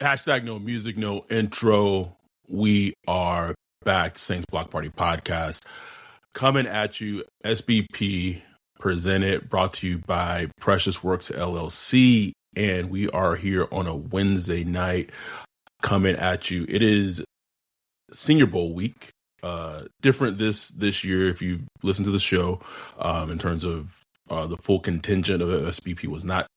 Hashtag no music, no intro. We are back. Saints Block Party podcast coming at you. SBP brought to you by Precious Works LLC. And we are here on a Wednesday night coming at you. It is Senior Bowl week. Different this year if you listen to the show, in terms of the full contingent of SBP was not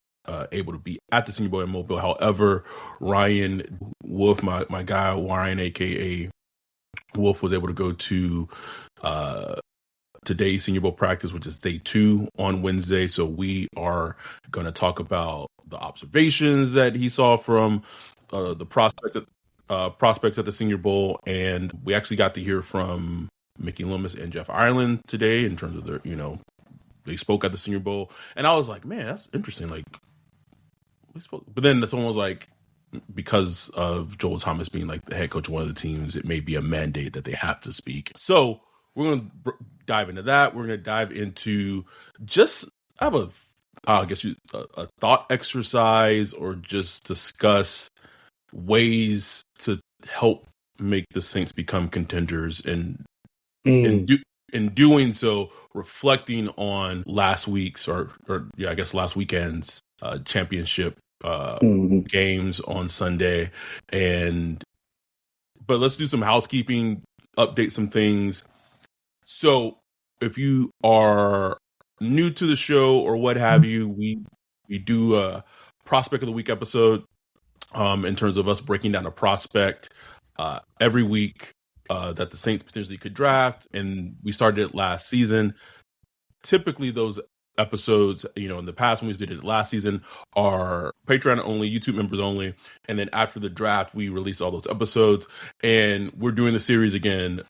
able to be at the Senior Bowl in Mobile. However, Ryan Wolf, my guy Ryan, aka Wolf, was able to go to today's Senior Bowl practice, which is day 2 on Wednesday. So we are going to talk about the observations that he saw from the prospects at the Senior Bowl, and we actually got to hear from Mickey Loomis and Jeff Ireland today in terms of their, they spoke at the Senior Bowl, and I was like, man, that's interesting. Like, we spoke, but then someone was like, because of Joel Thomas being like the head coach of one of the teams, it may be a mandate that they have to speak. So we're going to dive into that. We're going to dive into a thought exercise, or just discuss ways to help make the Saints become contenders, and in doing so, reflecting on last weekend's championship games on Sunday. But let's do some housekeeping, update some things. So if you are new to the show or what have you, we do a prospect of the week episode, in terms of us breaking down a prospect every week that the Saints potentially could draft. And we started it last season. Typically those episodes, in the past when we did it last season, are Patreon only, YouTube members only. And then after the draft, we release all those episodes. And we're doing the series again.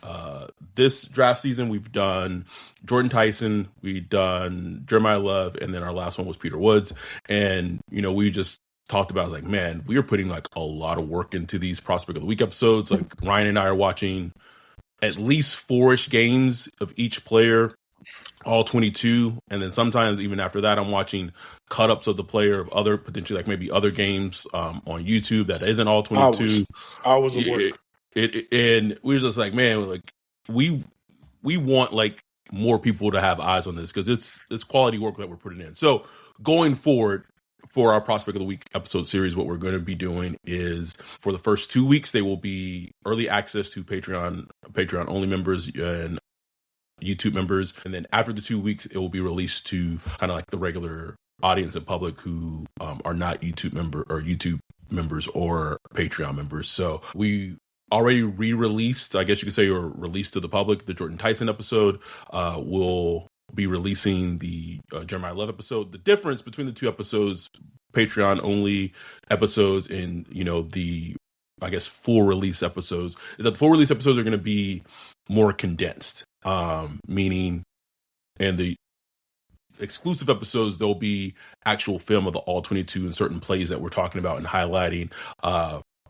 This draft season, we've done Jordan Tyson, we've done Jeremiah Love, and then our last one was Peter Woods. And, we just talked about, I was like, man, we are putting like a lot of work into these prospect of the week episodes. Like, Ryan and I are watching at least 4-ish games of each player, all 22, and then sometimes even after that, I'm watching cut-ups of the player of other, potentially like maybe other games on YouTube that isn't all 22. Hours of work. And we were just like, man, like we want like more people to have eyes on this, because it's quality work that we're putting in. So going forward, for our Prospect of the Week episode series, what we're going to be doing is, for the first 2 weeks, they will be early access to Patreon only members and YouTube members. And then after the 2 weeks, it will be released to kind of like the regular audience and public who are not YouTube members or Patreon members. So we already re-released, I guess you could say, or released to the public, the Jordan Tyson episode. We'll be releasing the Jeremiah Love episode. The difference between the two episodes, Patreon only episodes and the, I guess, full release episodes, is that the full release episodes are going to be more condensed, meaning, and the exclusive episodes, there'll be actual film of the all 22 and certain plays that we're talking about and highlighting.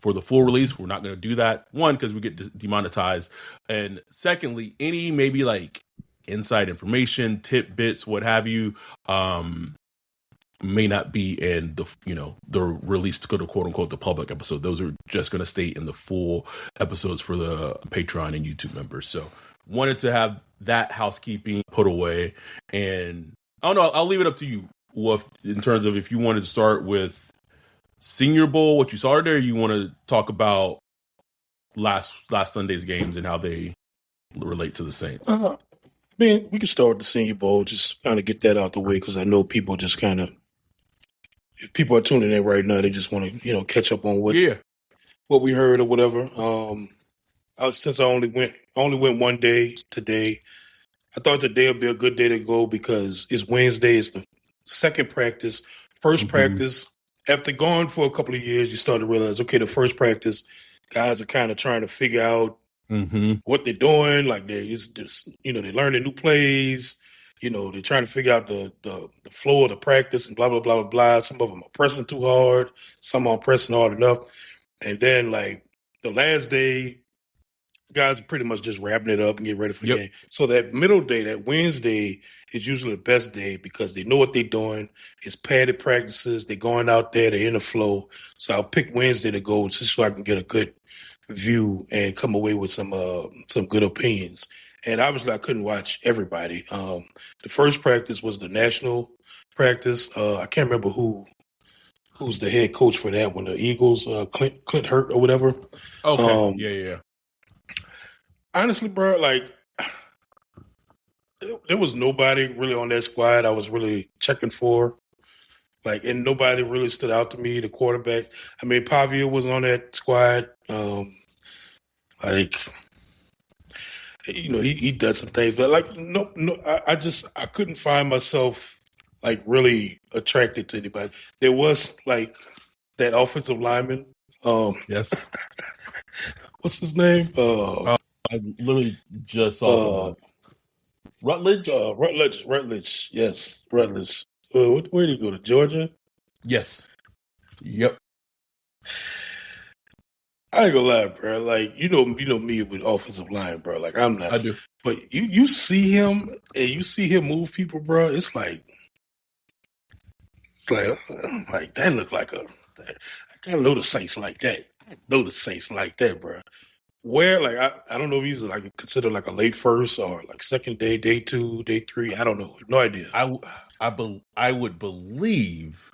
For the full release, we're not going to do that. One, because we get demonetized, and secondly, any maybe like inside information, tidbits, what have you, may not be in the release to go to quote unquote the public episode. Those are just going to stay in the full episodes for the Patreon and YouTube members. So wanted to have that housekeeping put away, and I don't know, I'll leave it up to you, Wolf, in terms of if you wanted to start with Senior Bowl, what you saw there, or you want to talk about last Sunday's games and how they relate to the Saints. I mean, we can start with the Senior Bowl, just kind of get that out the way, because I know people just kind of, if people are tuning in right now, they just want to, catch up on what we heard or whatever. Since I only went one day today, I thought today would be a good day to go because it's Wednesday. It's the second practice. First practice, after going for a couple of years, you start to realize, okay, the first practice, guys are kind of trying to figure out what they're doing. Like they're they're learning new plays. They're trying to figure out the flow of the practice and blah, blah, blah, blah, blah. Some of them are pressing too hard. Some aren't pressing hard enough. And then like the last day, guys are pretty much just wrapping it up and getting ready for the game. So that middle day, that Wednesday, is usually the best day because they know what they're doing. It's padded practices. They're going out there. They're in the flow. So I'll pick Wednesday to go just so I can get a good view and come away with some good opinions. And obviously, I couldn't watch everybody. The first practice was the national practice. I can't remember who's the head coach for that one. The Eagles, Clint Hurt or whatever. Okay. Yeah. Honestly, bro, like there was nobody really on that squad I was really checking for. Like, and nobody really stood out to me. The quarterback, I mean, Pavia was on that squad. He does some things, but like, no, I couldn't find myself like really attracted to anybody. There was like that offensive lineman. Yes. What's his name? I literally just saw Rutledge. Rutledge. Yes, Rutledge. Where did he go, to Georgia? Yes. Yep. I ain't gonna lie, bro. Like, you know me with offensive line, bro. Like, I'm not. I do. But you see him and you see him move people, bro. It's like that look like I can't know the Saints like that. I know the Saints like that, bro. Where, like, I don't know if he's like considered like a late first or like second day, day 2, day 3. I don't know. No idea. I would believe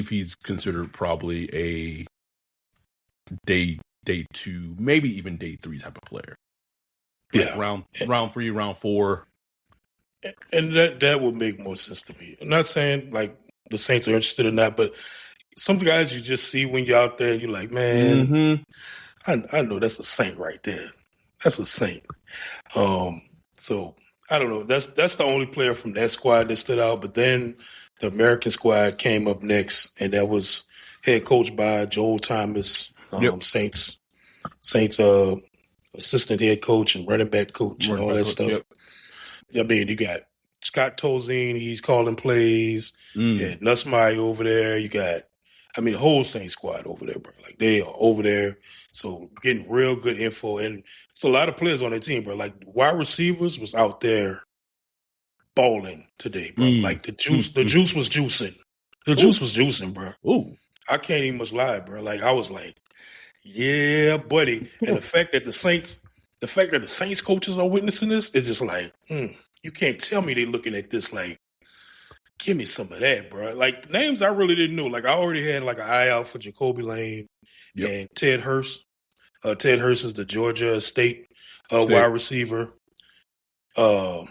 he's considered probably a day 2, maybe even day 3 type of player. Like round 3, round 4. And that would make more sense to me. I'm not saying like the Saints are interested or not, but some guys you just see when you're out there, you're like, man, I know that's a Saint right there. That's a Saint. So I don't know. That's the only player from that squad that stood out. But then the American squad came up next, and that was head coached by Joel Thomas, Saints assistant head coach and running back coach and all that stuff. Yep. I mean, you got Scott Tolzien, he's calling plays. You got Nussmeier over there. You got, the whole Saints squad over there, bro. Like, they are over there. So getting real good info. And it's a lot of players on their team, bro. Like, wide receivers was out there balling today, bro. Like, the juice was juicing. The juice was juicing, bro. Ooh. I can't even much lie, bro. Like, I was like, yeah, buddy. And the fact that the Saints coaches are witnessing this, it's just like, you can't tell me they looking at this like, give me some of that, bro. Like, names I really didn't know. Like, I already had like an eye out for HOPEline and Ted Hurst. Ted Hurst is the Georgia State wide receiver. I'm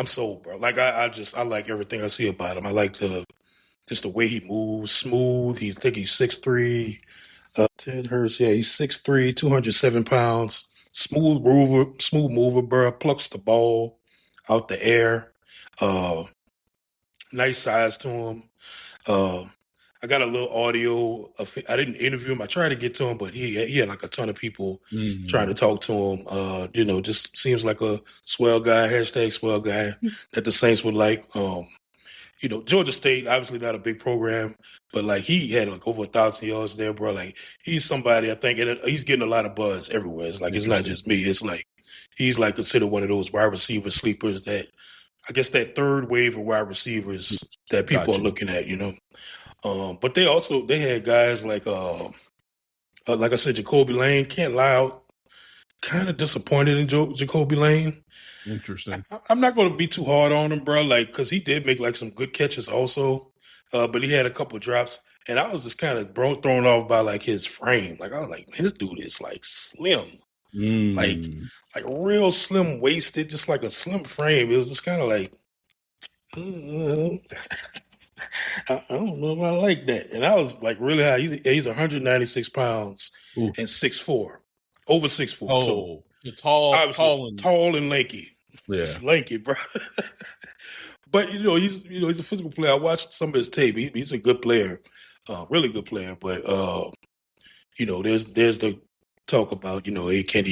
sold, bro. Like, I like everything I see about him. I like just the way he moves, smooth. He's 6'3". Ted Hurst, he's 6'3", 207 pounds. Smooth mover, bro. Plucks the ball out the air. Nice size to him. I got a little audio. I didn't interview him. I tried to get to him, but he had like a ton of people trying to talk to him. Just seems like a swell guy, #swell guy that the Saints would like. Georgia State, obviously not a big program, but like he had like over 1,000 yards there, bro. Like, he's somebody, I think, and he's getting a lot of buzz everywhere. It's like, it's not just me. It's like, he's like considered one of those wide receiver sleepers that, I guess, that third wave of wide receivers that people are looking at, But they had guys like I said, HOPEline. Can't lie, out kind of disappointed in HOPEline. Interesting. I'm not going to be too hard on him, bro, like, because he did make like some good catches also, but he had a couple drops, and I was just kind of thrown off by like his frame. Like, I was like, man, this dude is like slim, like real slim waisted, just like a slim frame. It was just kind of like, I don't know if I like that. And I was like really high. He's 196 pounds and 6'4", over 6'4". Oh, so tall and lanky. Yeah, just lanky, bro. But he's a physical player. I watched some of his tape. He's a good player, really good player. But there's the talk about hey, can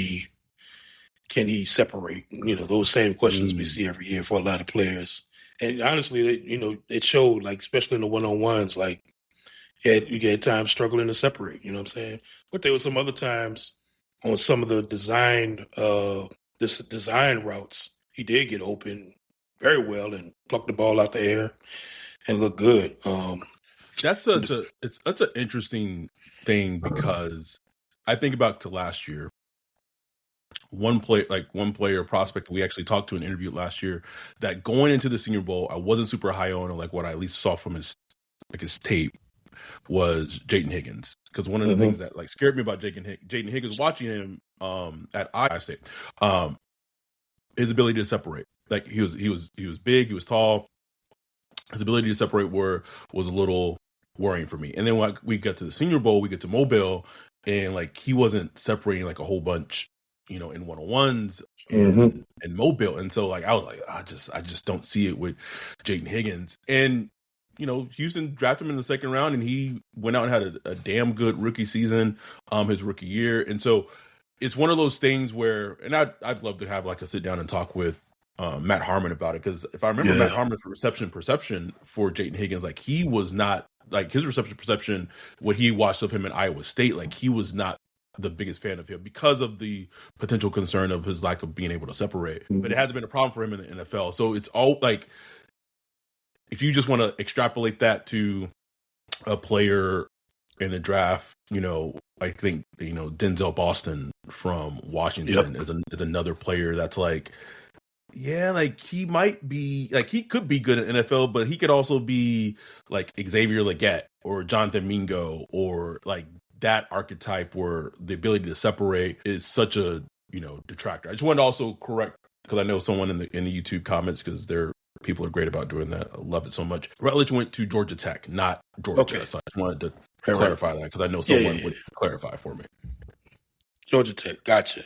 he separate? Those same questions we see every year for a lot of players. And honestly, it showed, like, especially in the one-on-ones, like, you had times struggling to separate. You know what I'm saying? But there were some other times on some of the design routes, he did get open very well and pluck the ball out the air and look good. That's an interesting thing because I think about to last year. One player prospect we actually talked to and interviewed last year that going into the Senior Bowl, I wasn't super high on, or like what I at least saw from his tape was Jaden Higgins. Because one of the things that like scared me about Jaden Higgins watching him at Iowa State, his ability to separate. Like he was big, he was tall. His ability to separate was a little worrying for me. And then when we got to the Senior Bowl, we get to Mobile, and like he wasn't separating like a whole bunch, in 101s and Mobile. And so like I was like, I just don't see it with Jaden Higgins. And Houston drafted him in the second round, and he went out and had a damn good rookie season, his rookie year. And so it's one of those things where, and I'd love to have like a sit down and talk with Matt Harmon about it, because if I remember Matt Harmon's reception perception for Jaden Higgins, like he was not like his reception perception, what he watched of him in Iowa State, like he was not the biggest fan of him because of the potential concern of his lack of being able to separate. But it hasn't been a problem for him in the NFL. So it's all like, if you just want to extrapolate that to a player in the draft, I think, Denzel Boston from Washington is another player that's like, yeah, like he might be, like he could be good at NFL, but he could also be like Xavier Legette or Jonathan Mingo, or like that archetype where the ability to separate is such a, detractor. I just wanted to also correct, because I know someone in the YouTube comments, because people are great about doing that. I love it so much. Rutledge went to Georgia Tech, not Georgia. Okay. So I just wanted to clarify that, because I know someone would clarify for me. Georgia Tech, gotcha.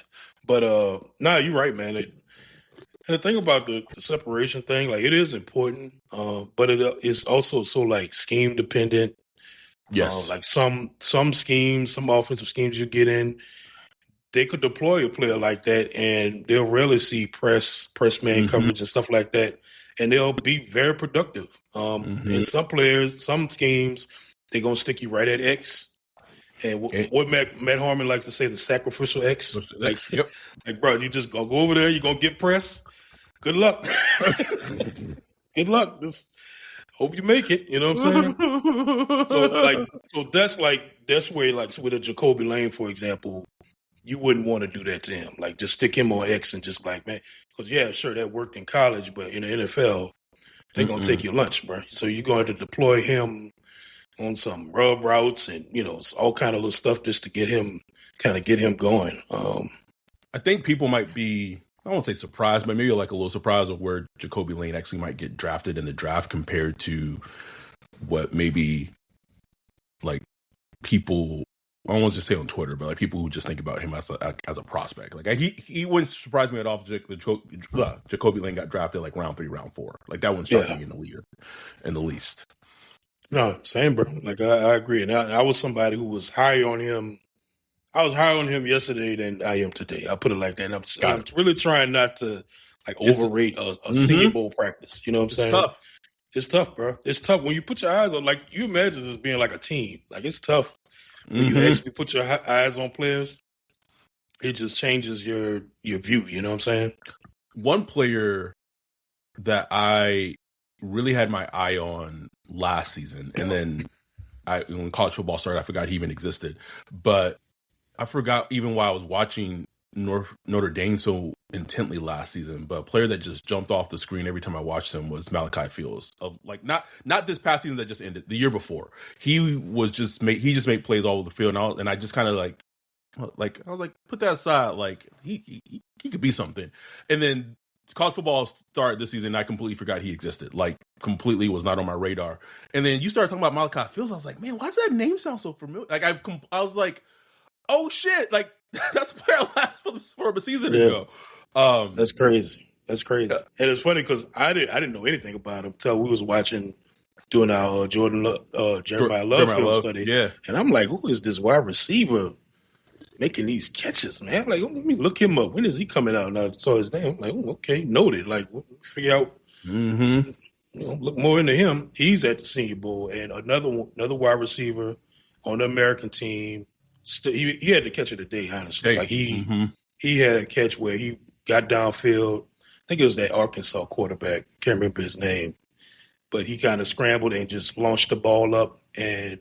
But you're right, man. And the thing about the separation thing, like it is important, but it is also so like scheme dependent. Yes. Like some schemes, some offensive schemes you get in, they could deploy a player like that, and they'll rarely see press man coverage and stuff like that, and they'll be very productive. And some schemes, they're gonna stick you right at X. And what Matt Harmon likes to say, the sacrificial X. Like, bro, you just go over there, you're gonna get press. Good luck. Good luck. Just hope you make it. You know what I'm saying? That's where like with a Jacoby Lane, for example, you wouldn't want to do that to him. Like just stick him on X and just like, man, because sure, that worked in college, but in the NFL, they're gonna take your lunch, bro. So you're going to deploy him on some rub routes and all kind of little stuff just to get him going. I think people might be, I won't say surprised, but maybe like a little surprised of where Jacoby Lane actually might get drafted in the draft compared to what maybe like people, I won't just say on Twitter, but like people who just think about him as a prospect. Like he wouldn't surprise me at all if Jacoby Lane got drafted like round 3, round 4. Like that wouldn't strike me in the least. No, same, bro. Like I agree, and I was somebody who was higher on him. I was higher on him yesterday than I am today. I'll put it like that. And I'm really trying not to like overrate a Senior Bowl practice. You know what I'm saying? Tough. It's tough, bro. It's tough when you put your eyes on. Like you imagine this being like a team. Like it's tough when you actually put your eyes on players. It just changes your view. You know what I'm saying? One player that I really had my eye on last season, and then when college football started, I forgot he even existed. But I forgot even while I was watching Notre Dame so intently last season. But a player that just jumped off the screen every time I watched him was Malachi Fields. Of like not this past season that just ended, the year before. He just made plays all over the field, and I just kind of like I was like, put that aside. Like he could be something, and then college football started this season, and I completely forgot he existed. Like, completely was not on my radar. And then you started talking about Malachi Fields. I was like, man, why does that name sound so familiar? Like, I was like, oh shit! Like that's a player last for a season ago. That's crazy. That's crazy. Yeah. And it's funny because I didn't know anything about him until we was doing our Jeremiah Love film study. Yeah, and I'm like, who is this wide receiver making these catches, man? Like, let me look him up. When is he coming out? And I saw his name. I'm like, okay, noted. Like, figure out look more into him. He's at the Senior Bowl, and another wide receiver on the American team. He had to catch it today, honestly. Like he had a catch where he got downfield. I think it was that Arkansas quarterback. Can't remember his name, but he kind of scrambled and just launched the ball up. And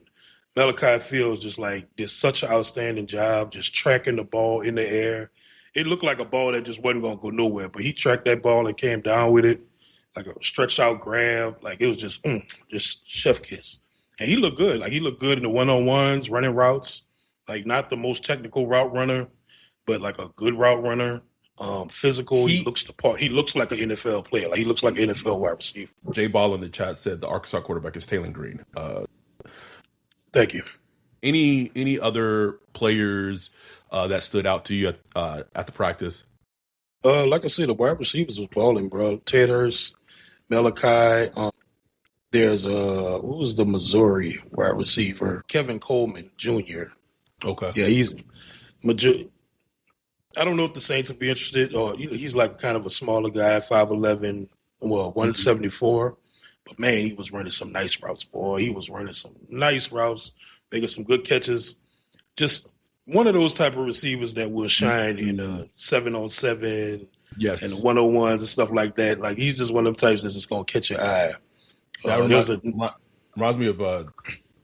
Malachi Fields just like did such an outstanding job just tracking the ball in the air. It looked like a ball that just wasn't going to go nowhere, but he tracked that ball and came down with it like a stretched out grab. Like it was just chef kiss. And he looked good. Like he looked good in the one-on-ones, running routes. Like not the most technical route runner, but like a good route runner. Physical. He looks the part. He looks like an NFL player. Like he looks like an NFL wide receiver. Jay Ball in the chat said the Arkansas quarterback is Taylor Green. Thank you. Any other players that stood out to you at the practice? Like I said, the wide receivers was balling, bro. Ted Hurst, Malachi. There's what was the Missouri wide receiver? Kevin Coleman Jr. Okay. Yeah, he's I don't know if the Saints would be interested, or he's like kind of a smaller guy, 5'11", 174. But man, he was running some nice routes, boy. He was running some nice routes, making some good catches. Just one of those type of receivers that will shine in a 7-on-7, yes, and the 101s and stuff like that. Like he's just one of them types that's just gonna catch your eye. That reminds me of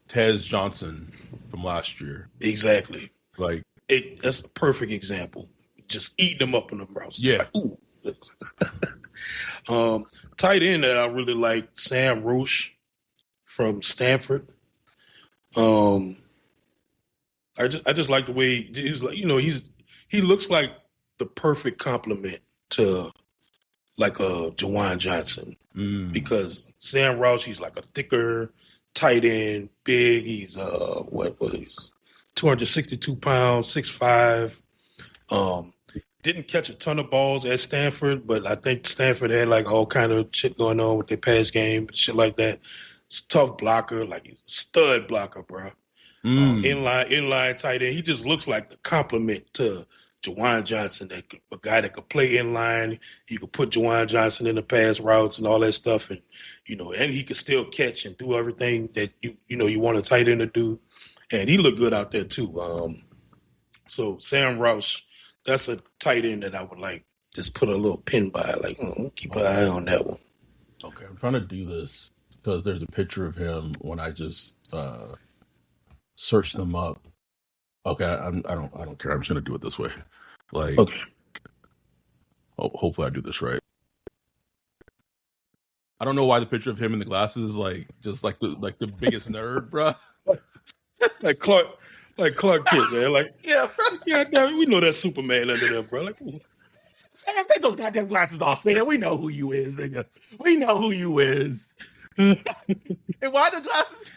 Tez Johnson from last year. Exactly. Like that's a perfect example. Just eating them up on them routes. Yeah. Like, tight end that I really like, Sam Roche from Stanford. I just like the way he's like. He looks like the perfect complement to like a Jawan Johnson because Sam Roche, he's like a thicker tight end, big. He's what is 262 pounds, 6'5". Didn't catch a ton of balls at Stanford, but I think Stanford had like all kind of shit going on with their pass game, shit like that. It's a tough blocker, like stud blocker, bro. Inline tight end. He just looks like the complement to Jawan Johnson, a guy that could play inline. You could put Jawan Johnson in the pass routes and all that stuff, and and he could still catch and do everything that you want a tight end to do. And he looked good out there too. So Sam Rouse, that's a tight end that I would like just put a little pin by, like keep an eye on that one. Okay, I'm trying to do this because there's a picture of him when I just searched them up. Okay, I don't care. I'm just gonna do it this way. Like, okay. Hopefully I do this right. I don't know why the picture of him in the glasses is like just like the biggest nerd, bro. Like Clark Kent, man. Like, yeah, we know that's Superman under there, bro. Like, take those goddamn glasses off, man. We know who you is, nigga. We know who you is. And why the glasses?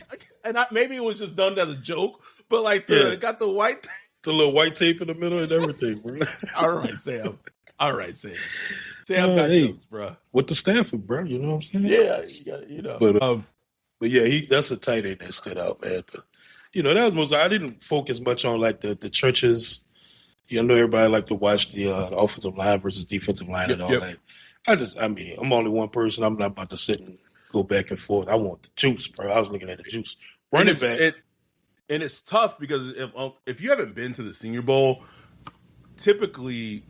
And maybe it was just done as a joke, but like got the white, the little white tape in the middle and everything, bro. All right, Sam. Sam got jokes, bro. With the Stanford, bro. You know what I'm saying? Yeah, But yeah, that's a tight end that stood out, man. But that was most. I didn't focus much on like the trenches. I know everybody like to watch the offensive line versus defensive line and all that. I'm only one person. I'm not about to sit and go back and forth. I want the juice, bro. I was looking at the juice. Running back. And it's tough because if you haven't been to the Senior Bowl, typically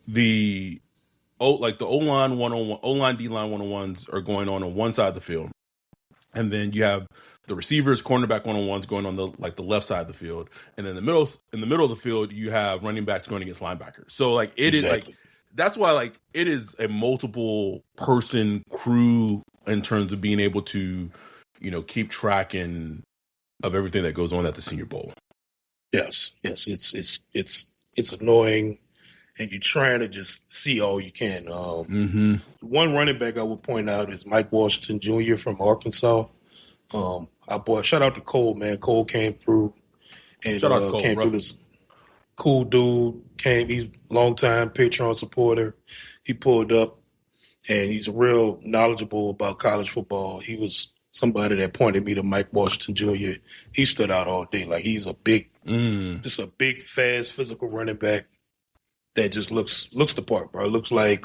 the O-line 101, O-line D-line 101s are going on one side of the field. And then you have the receivers, cornerback 101s going on the left side of the field. And then in the middle of the field, you have running backs going against linebackers. So like it is like that's why like it is a multiple person crew in terms of being able to, keep track of everything that goes on at the Senior Bowl. Yes. It's annoying, and you're trying to just see all you can. One running back I would point out is Mike Washington Jr. from Arkansas. Shout out to Cole, man. Cole came through and shout out to Cole, came through this cool dude. He's a longtime Patreon supporter. He pulled up, and he's real knowledgeable about college football. He was somebody that pointed me to Mike Washington Jr. He stood out all day. Like he's a big, just a big, fast, physical running back that just looks the part, bro. Looks like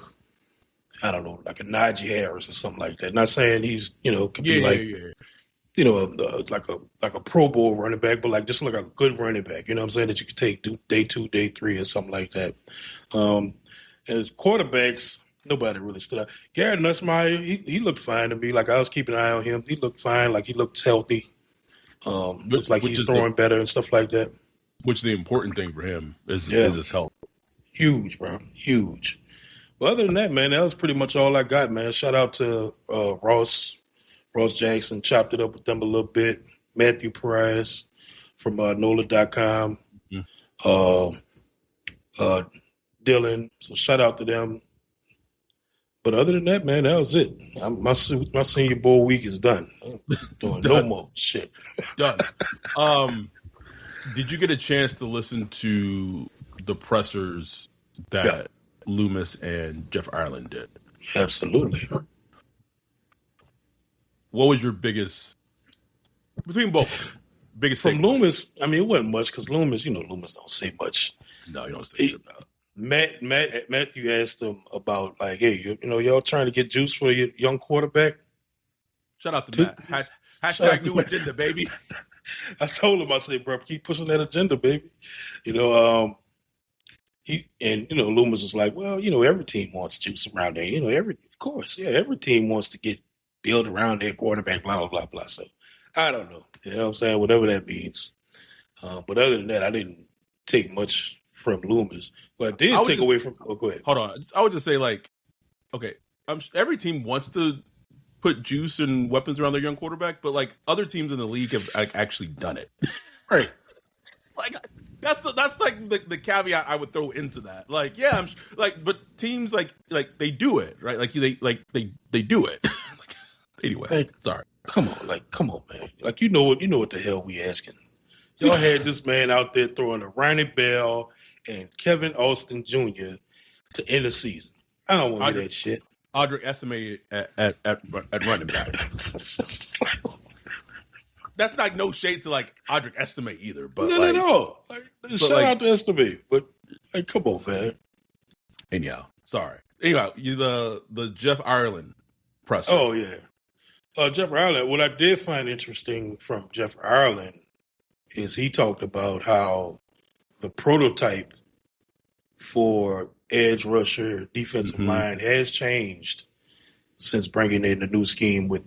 I don't know, like a Najee Harris or something like that. Not saying he's, could be like, like a Pro Bowl running back, but like just like a good running back. You know what I'm saying? That you could take day 2, day 3, or something like that. And as quarterbacks, nobody really stood out. Garrett Nussmeier, he looked fine to me. Like I was keeping an eye on him. He looked fine. Like he looked healthy. Looks like he's throwing better and stuff like that. Which the important thing for him is his health. Huge, bro. Huge. But other than that, man, that was pretty much all I got, man. Shout out to Ross Jackson. Chopped it up with them a little bit. Matthew Perez from NOLA.com. Dylan. So shout out to them. But other than that, man, that was it. My Senior Bowl week is done. I'm doing no more shit. Done. Did you get a chance to listen to the pressers that Loomis and Jeff Ireland did? Absolutely. What was your biggest, between both of them, biggest from Loomis? I mean, it wasn't much because Loomis don't say much. No, you don't say shit about it. Matthew asked him about like, hey, y'all trying to get juice for your young quarterback? Shout out to Matt. Hashtag new agenda, baby. I told him, I said, bro, keep pushing that agenda, baby. Loomis was like, well, every team wants juice around there. Every team wants to get built around their quarterback, blah, blah, blah, blah. So I don't know. You know what I'm saying? Whatever that means. But other than that, I didn't take much from Loomis. But I did take away from. Oh, go ahead. Hold on. I would just say, like, okay, every team wants to put juice and weapons around their young quarterback, but like other teams in the league have actually done it. Right. Like that's like the caveat I would throw into that. Like, yeah, but teams like they do it, right? Like they do it. Anyway, sorry. Come on, man. Like you know what the hell we asking. Y'all had this man out there throwing a Ronnie Bell and Kevin Austin Jr. to end the season. I don't want to hear that shit. Audric Estime at running back. That's like no shade to like Audric Estime either, but not at all. Shout out to Estime, but like, come on, man. Anyhow, sorry. Anyhow, the Jeff Ireland presser. Oh yeah, Jeff Ireland. What I did find interesting from Jeff Ireland is he talked about how the prototype for edge rusher defensive line has changed since bringing in the new scheme with,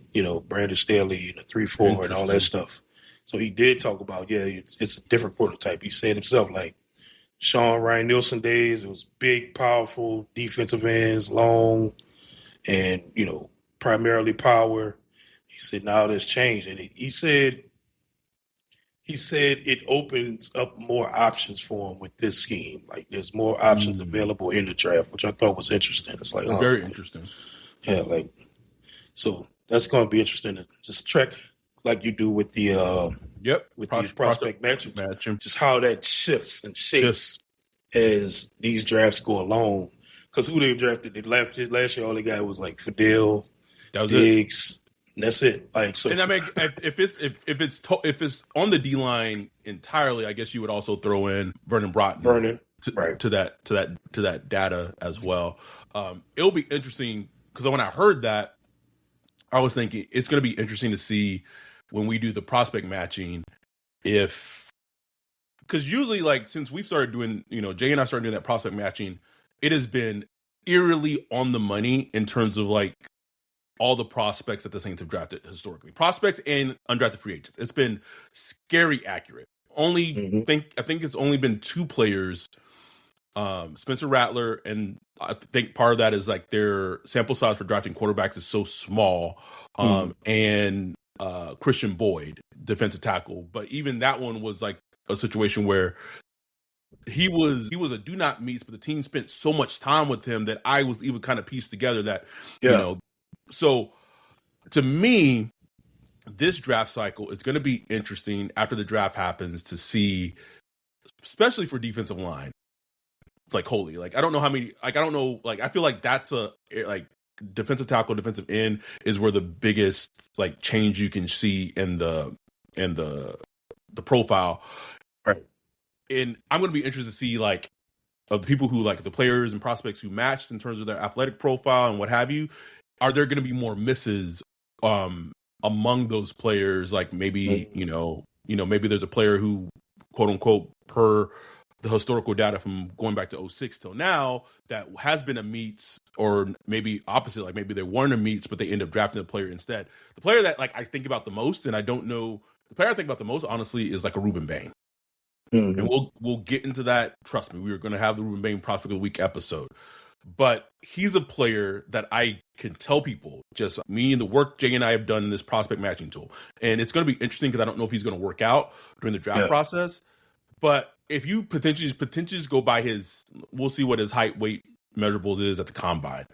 Brandon Staley and the 3-4 and all that stuff. So he did talk about, it's a different prototype. He said himself, like, Sean Ryan Nielsen days, it was big, powerful defensive ends, long, and, primarily power. He said, now that's changed. And he said it opens up more options for him with this scheme. Like, there's more options available in the draft, which I thought was interesting. It's like, very interesting. Yeah, like, so that's going to be interesting to just track like you do with the the prospect matchup, just how that shifts and shapes as these drafts go along. Because who they drafted last year, all they got was like Fidel, Diggs. And that's it. Like, so, and I mean, if it's on the D line entirely, I guess you would also throw in Vernon Broughton to that data as well. It'll be interesting because when I heard that, I was thinking it's going to be interesting to see when we do the prospect matching because usually, like, since we've started doing, Jay and I started doing that prospect matching, it has been eerily on the money in terms of like all the prospects that the Saints have drafted historically, prospects and undrafted free agents. It's been scary accurate. I think it's only been 2 players, Spencer Rattler, and I think part of that is like their sample size for drafting quarterbacks is so small, and Christian Boyd, defensive tackle. But even that one was like a situation where he was a do not meet, but the team spent so much time with him that I was even kind of pieced together that, so to me, this draft cycle is going to be interesting after the draft happens to see, especially for defensive line. It's like holy, like I don't know how many, like I don't know, like I feel like that's like defensive tackle, defensive end is where the biggest like change you can see in the profile. Right. And I'm going to be interested to see like of people who like the players and prospects who matched in terms of their athletic profile and what have you, are there going to be more misses among those players? Like maybe, maybe there's a player who, quote unquote, per the historical data from going back to 06 till now, that has been a meets, or maybe opposite, like maybe they weren't a meets, but they end up drafting a player instead. The player that like I think about the most, and I don't know, the player I think about the most, honestly, is like a Ruben Bain. Mm-hmm. And we'll get into that. Trust me, we are going to have the Ruben Bain Prospect of the Week episode. But he's a player that I can tell people, just me and the work Jay and I have done in this prospect matching tool. And it's going to be interesting because I don't know if he's going to work out during the draft process. But if you potentially just go by we'll see what his height, weight measurables is at the combine.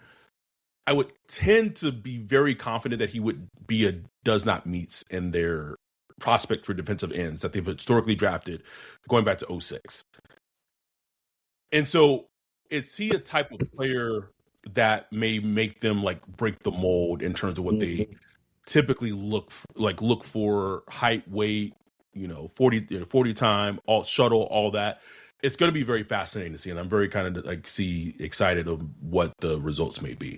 I would tend to be very confident that he would be a does not meets in their prospect for defensive ends that they've historically drafted going back to 06. And so is he a type of player that may make them like break the mold in terms of what they typically look for height, weight, 40 time, all shuttle, all that? It's going to be very fascinating to see. And I'm very kind of like excited of what the results may be.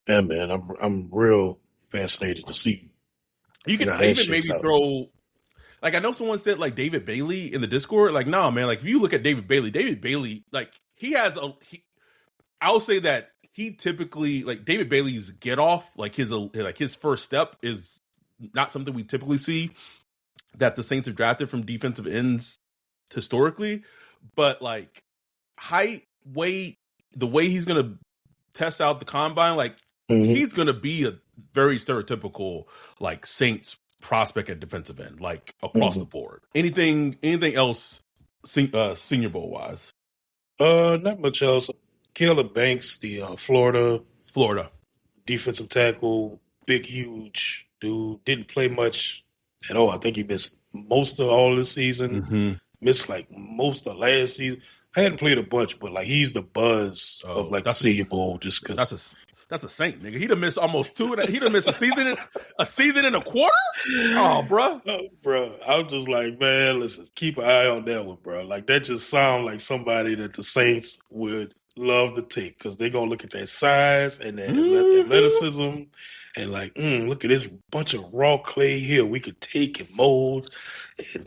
Yeah, man, I'm real fascinated to see. You can even maybe throw, like, I know someone said like David Bailey in the Discord. Like, nah, man, like if you look at David Bailey, like I'll say that he typically, like David Bailey's get off, like his first step is not something we typically see that the Saints have drafted from defensive ends historically, but like height, weight, the way he's going to test out the combine, like he's going to be a very stereotypical like Saints prospect at defensive end, like across the board. Anything else Senior Bowl wise? Not much else. Caleb Banks, the Florida defensive tackle, big, huge dude, didn't play much at all. I think he missed most of all this season. Missed like most of last season. I hadn't played a bunch, but like he's the buzz of like the Senior Bowl, just because. That's a Saint, nigga. He'd have missed almost two. He'd have missed a season and a quarter. Oh, bro. I'm just like, man, listen, keep an eye on that one, bro. Like that just sounds like somebody that the Saints would love to take, because they're gonna look at that size and that athleticism and like, look at this bunch of raw clay here we could take and mold, and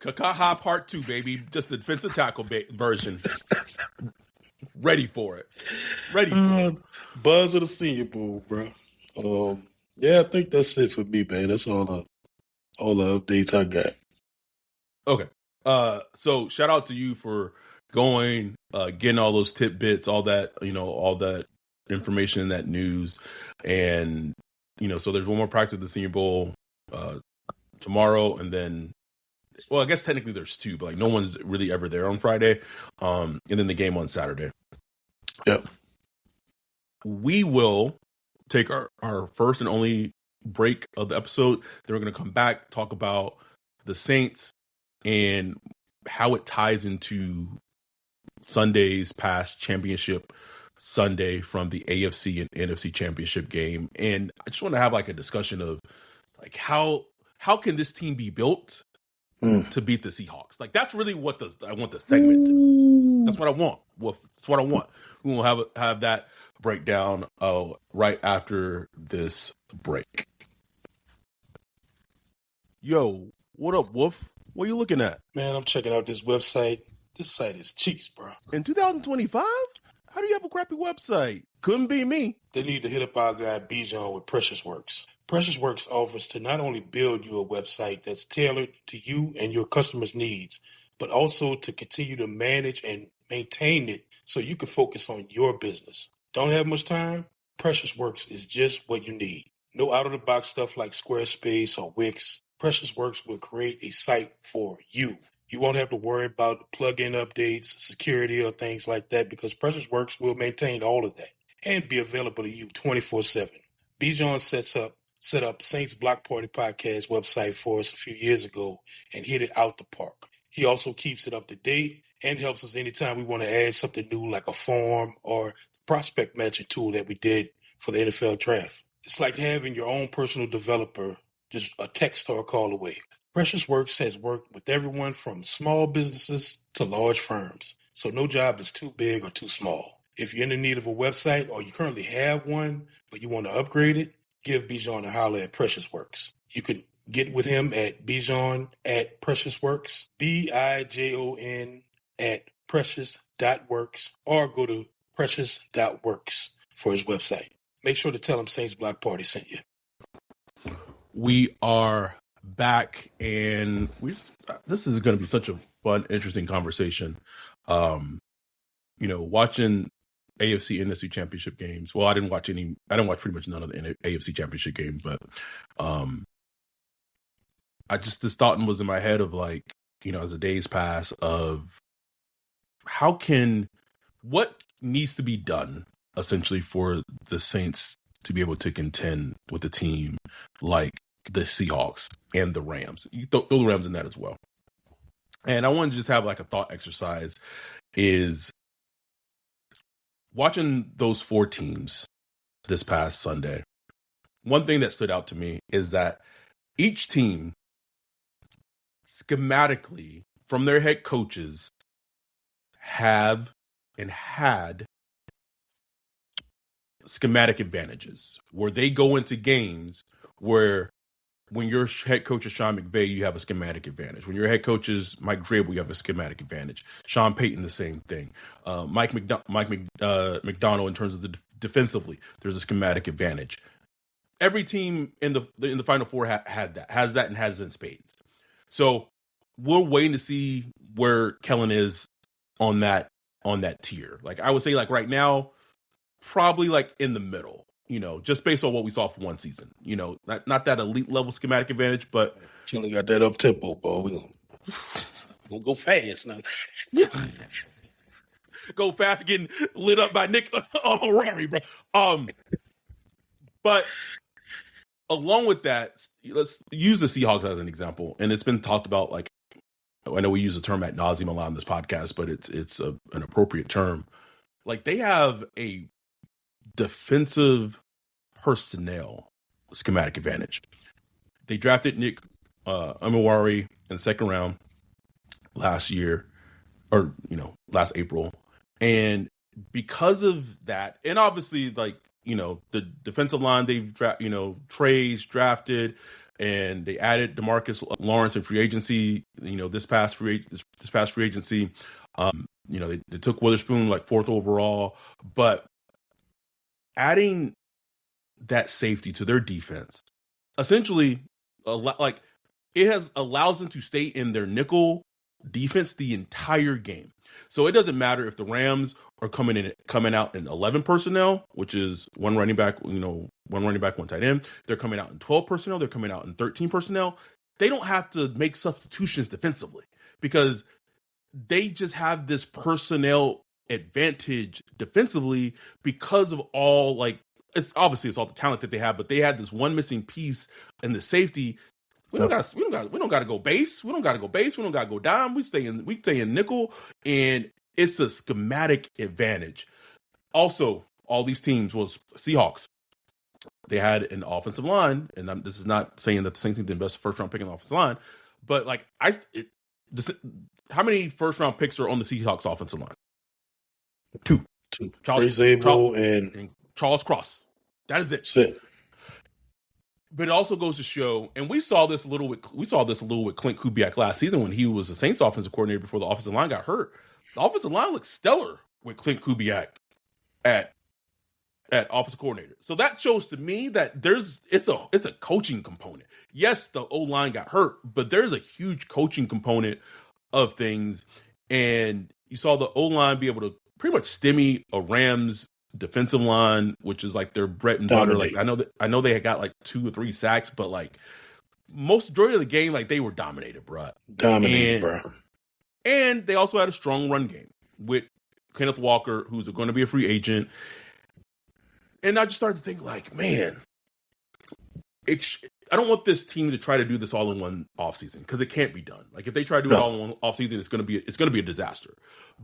Kakaha Part 2, baby, just the defensive tackle version. Ready for it. Buzz of the Senior Bowl, bro. Yeah, I think that's it for me, man. That's all the updates I got. Okay. So shout out to you for going, getting all those tidbits, all that, all that information, that news. And, so there's one more practice at the Senior Bowl tomorrow, and then, well, I guess technically there's two, but like no one's really ever there on Friday. And then the game on Saturday. Yep. We will take our first and only break of the episode. Then we're going to come back, talk about the Saints and how it ties into Sunday's past championship Sunday from the AFC and NFC championship game. And I just want to have like a discussion of like how can this team be built to beat the Seahawks? Like that's really what I want the segment to be. That's what I want. That's what I want. We will have that breakdown right after this break. Yo, what up, Wolf? What are you looking at? Man, I'm checking out this website. This site is cheeks, bro. In 2025? How do you have a crappy website? Couldn't be me. They need to hit up our guy Bijan with Precious Works. Precious Works offers to not only build you a website that's tailored to you and your customers' needs, but also to continue to manage and maintain it so you can focus on your business. Don't have much time? Precious Works is just what you need. No out-of-the-box stuff like Squarespace or Wix. Precious Works will create a site for you. You won't have to worry about plug-in updates, security, or things like that, because Precious Works will maintain all of that and be available to you 24/7. Bijan set up Saints Block Party podcast website for us a few years ago and hit it out the park. He also keeps it up to date and helps us anytime we want to add something new, like a form or prospect matching tool that we did for the NFL draft. It's like having your own personal developer, just a text or a call away. Precious Works has worked with everyone from small businesses to large firms, So no job is too big or too small. If you're in the need of a website or you currently have one, but you want to upgrade it, give Bijan a holler at Precious Works. You can get with him at Bijan at Precious Works, BIJON at precious.works, or go to precious.works for his website. Make sure to tell him Saints Block Party sent you. We are back, and this is going to be such a fun, interesting conversation. Watching AFC NFC Championship games. Well, I didn't watch pretty much none of the AFC Championship game, but this thought was in my head of as the days pass, of what needs to be done essentially for the Saints to be able to contend with a team like the Seahawks and the Rams. You throw the Rams in that as well. And I want to just have a thought exercise, is watching those four teams this past Sunday. One thing that stood out to me is that each team schematically from their head coaches have and had schematic advantages where they go into games where when your head coach is Sean McVay, you have a schematic advantage. When your head coach is Mike Vrabel, you have a schematic advantage. Sean Payton, the same thing. Mike McDonald, in terms of the defensively, there's a schematic advantage. Every team in the Final Four has that and has it in spades. So we're waiting to see where Kellen is on that tier. I would say right now, probably in the middle. Just based on what we saw for one season. Not that elite level schematic advantage, but you only got that up tempo, boy. We're gonna go fast now. Go fast, getting lit up by Nick Rory, bro. But along with that, let's use the Seahawks as an example, and it's been talked about. I know we use the term ad nauseum a lot on this podcast, but it's an appropriate term. They have a defensive personnel schematic advantage. They drafted Nick Amawari in the second round last year, or last April, and because of that, and obviously the defensive line they've Trey's drafted, and they added DeMarcus Lawrence in free agency. This past free agency, they took Witherspoon 4th overall, but adding that safety to their defense essentially allows them to stay in their nickel defense the entire game. So it doesn't matter if the Rams are coming out in 11 personnel, which is one running back, one tight end. They're coming out in 12 personnel. They're coming out in 13 personnel. They don't have to make substitutions defensively because they just have this personnel advantage defensively because of all it's all the talent that they have, but they had this one missing piece in the safety. We don't got to go base. We don't got to go dime. We stay in nickel, and it's a schematic advantage. Also, all these teams was Seahawks. They had an offensive line, and this is not saying that the Saints didn't invest first round pick in the offensive line, but how many first round picks are on the Seahawks offensive line? Two. Charles and Charles Cross. That is it. That's it. But it also goes to show, and we saw this a little with Clint Kubiak last season when he was the Saints offensive coordinator before the offensive line got hurt. The offensive line looked stellar with Clint Kubiak at offensive coordinator. So that shows to me that it's a coaching component. Yes, the O-line got hurt, but there's a huge coaching component of things. And you saw the O-line be able to pretty much stymie a Rams defensive line, which is their bread and butter. I know they had got 2 or 3 sacks, but most majority of the game, they were dominated, bro. And they also had a strong run game with Kenneth Walker, who's going to be a free agent. And I just started to think, man, I don't want this team to try to do this all in one offseason because it can't be done. If they try to do it all in one offseason, it's going to be a disaster.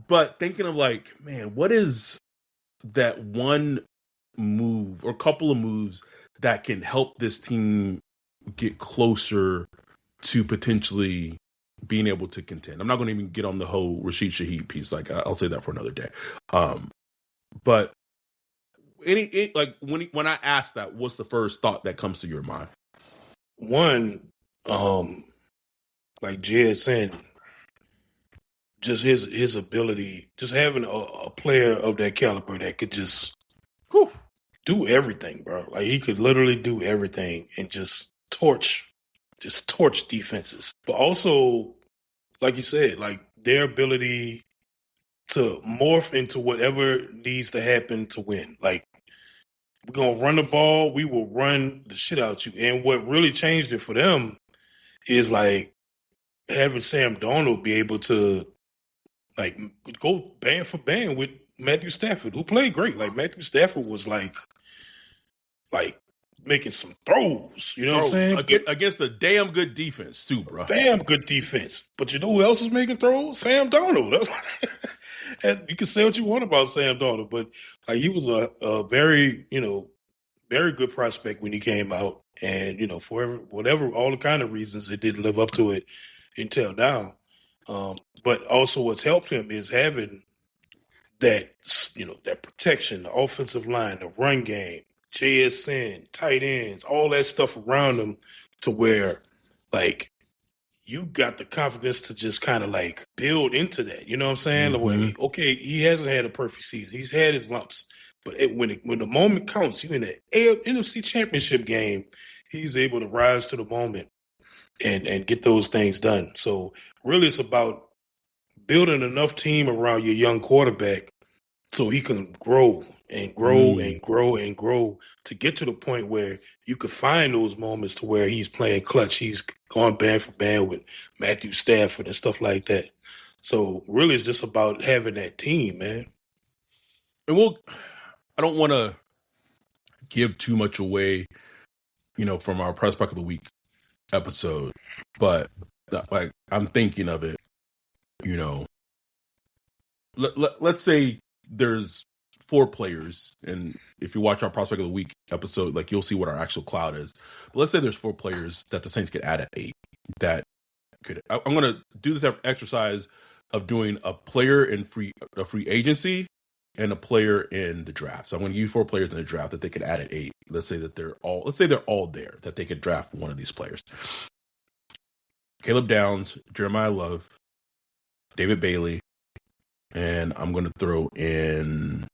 But thinking of man, what is that one move or couple of moves that can help this team get closer to potentially being able to contend. I'm not going to even get on the whole Rashid Shaheed piece. Like I'll say that for another day. But like when I ask that, what's the first thought that comes to your mind? One, like JSN, just his ability, just having a player of that caliber that could just do everything, bro. Like he could literally do everything and just torch defenses. But also, like you said, like their ability to morph into whatever needs to happen to win. Like we're gonna run the ball, we will run the shit out you. And what really changed it for them is like having Sam Darnold be able to like go band for band with Matthew Stafford, who played great. Like Matthew Stafford was like making some throws. You know what I'm saying? Against a damn good defense too, bro. Damn good defense. But you know who else is making throws? Sam Darnold. And you can say what you want about Sam Darnold, but like he was a very, very good prospect when he came out. And, for whatever, all the kind of reasons, it didn't live up to it until now. But also what's helped him is having that, that protection, the offensive line, the run game, JSN, tight ends, all that stuff around him to where, like, you got the confidence to just kind of, like, build into that. You know what I'm saying? Mm-hmm. Okay, he hasn't had a perfect season. He's had his lumps. But when the moment counts, you in the NFC Championship game, he's able to rise to the moment and get those things done. So really it's about building enough team around your young quarterback so he can grow and grow and grow and grow to get to the point where you could find those moments to where he's playing clutch. He's gone band for band with Matthew Stafford and stuff like that. So really it's just about having that team, man. And I don't want to give too much away, from our Prospect of the Week episode, but like I'm thinking of it, let's say there's 4 players, and if you watch our Prospect of the Week episode, like you'll see what our actual cloud is. But let's say there's 4 players that the Saints could add at 8 that could. I'm going to do this exercise of doing a player in free agency and a player in the draft. So I'm going to give you 4 players in the draft that they could add at 8. Let's say they're all there, that they could draft one of these players. Caleb Downs, Jeremiah Love, David Bailey, and I'm going to throw in,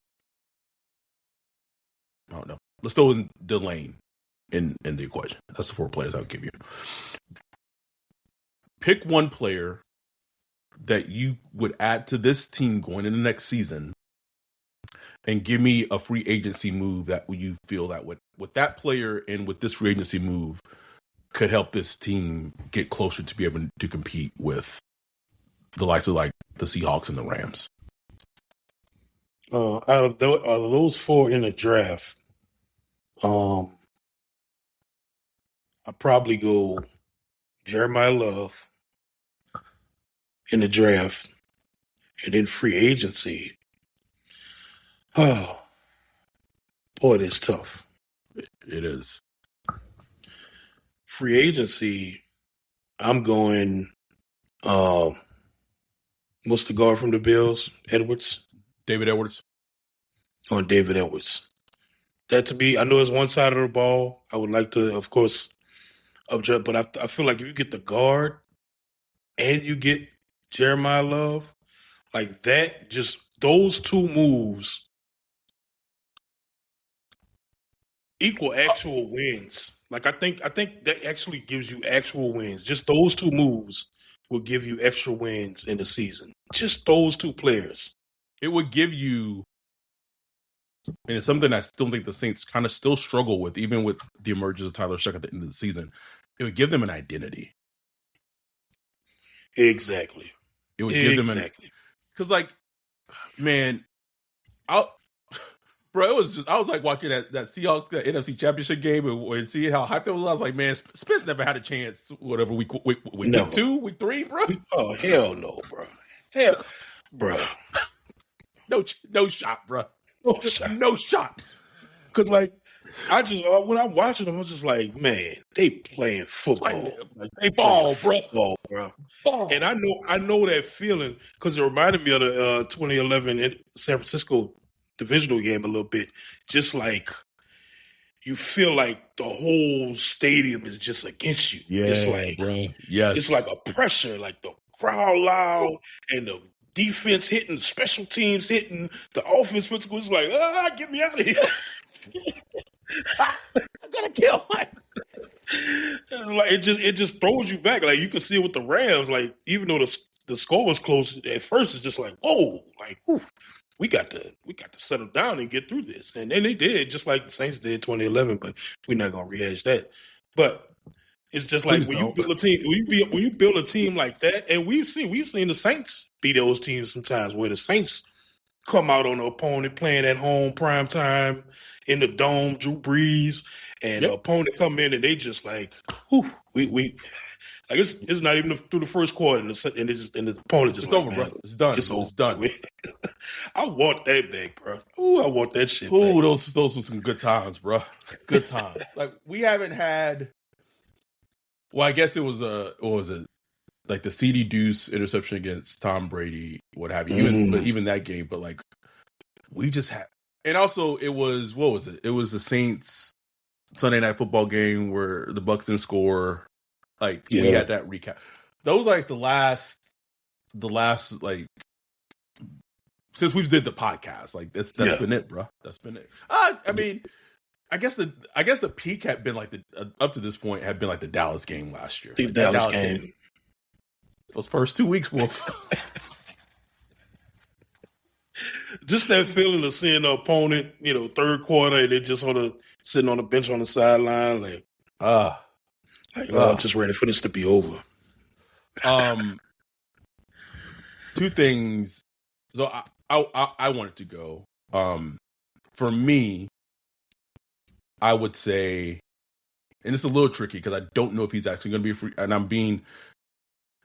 I don't know, let's throw in Delane in the equation. That's the 4 players I'll give you. Pick one player that you would add to this team going into the next season and give me a free agency move that you feel that with that player and with this free agency move could help this team get closer to be able to compete with the likes of like the Seahawks and the Rams. Out of those 4 in the draft, I probably go Jeremiah Love in the draft, and then free agency. Oh, boy, that's tough. It is. Free agency, I'm going, what's the guard from the Bills? Edwards? David Edwards. On David Edwards. That to be, I know it's one side of the ball. I would like to, of course, object, but I feel like if you get the guard and you get Jeremiah Love, like that, just those 2 moves equal actual wins. Like I think that actually gives you actual wins. Just those 2 moves will give you extra wins in the season. Just those 2 players. It would give you, and it's something I still think the Saints kind of still struggle with, even with the emergence of Tyler Shough at the end of the season. It would give them an identity. Exactly. It would give them because, like, man, bro, it was just, I was like watching that Seahawks NFC Championship game and see how hyped it was. I was like, man, Spence never had a chance. Whatever week 2, week 3, bro. Oh hell no, bro. Hell, bro. No shot, bro. No shot. Because like I just when I'm watching them, I was just like, man, they playing football. Like, they ball, playing football, bro. And I know that feeling because it reminded me of the 2011 San Francisco divisional game a little bit. Just like you feel like the whole stadium is just against you. Yeah, it's like, bro. Yes, it's like a pressure, like the crowd loud and the defense hitting, special teams hitting, the offense was like, get me out of here. I'm gonna kill my. Like it just throws you back. Like you can see it with the Rams. Like even though the score was close at first, it's just like whoa, like whew, we got to settle down and get through this. And then they did, just like the Saints did 2011. But we're not gonna rehash that. But it's just like when you build a team, when you build a team like that, and we've seen the Saints beat those teams sometimes where the Saints come out on the opponent playing at home, prime time in the dome, Drew Brees, and the opponent come in and they just like, whew, we like it's not even through the first quarter, and the opponent just it's like, over, man, bro. It's done. It's done. I want that back, bro. Ooh, I want that shit. Ooh, those were some good times, bro. Good times. Like we haven't had. Well, I guess it was what was it? Like the CD Deuce interception against Tom Brady, what have you. Even that game, but like we just had, and also it was, what was it? It was the Saints Sunday Night Football game where the Bucs didn't score. Like we had that recap. Those like the last like since we did the podcast. Like that's been it, bro. That's been it. I mean. I guess the peak had been like up to this point had been like the Dallas game last year. The Dallas game. Those first 2 weeks, Wolf. Just that feeling of seeing the opponent, third quarter, and they're just sitting on the bench on the sideline, like, I'm just ready for this to be over. Two things. So I wanted to go. For me, I would say, and it's a little tricky because I don't know if he's actually going to be free, and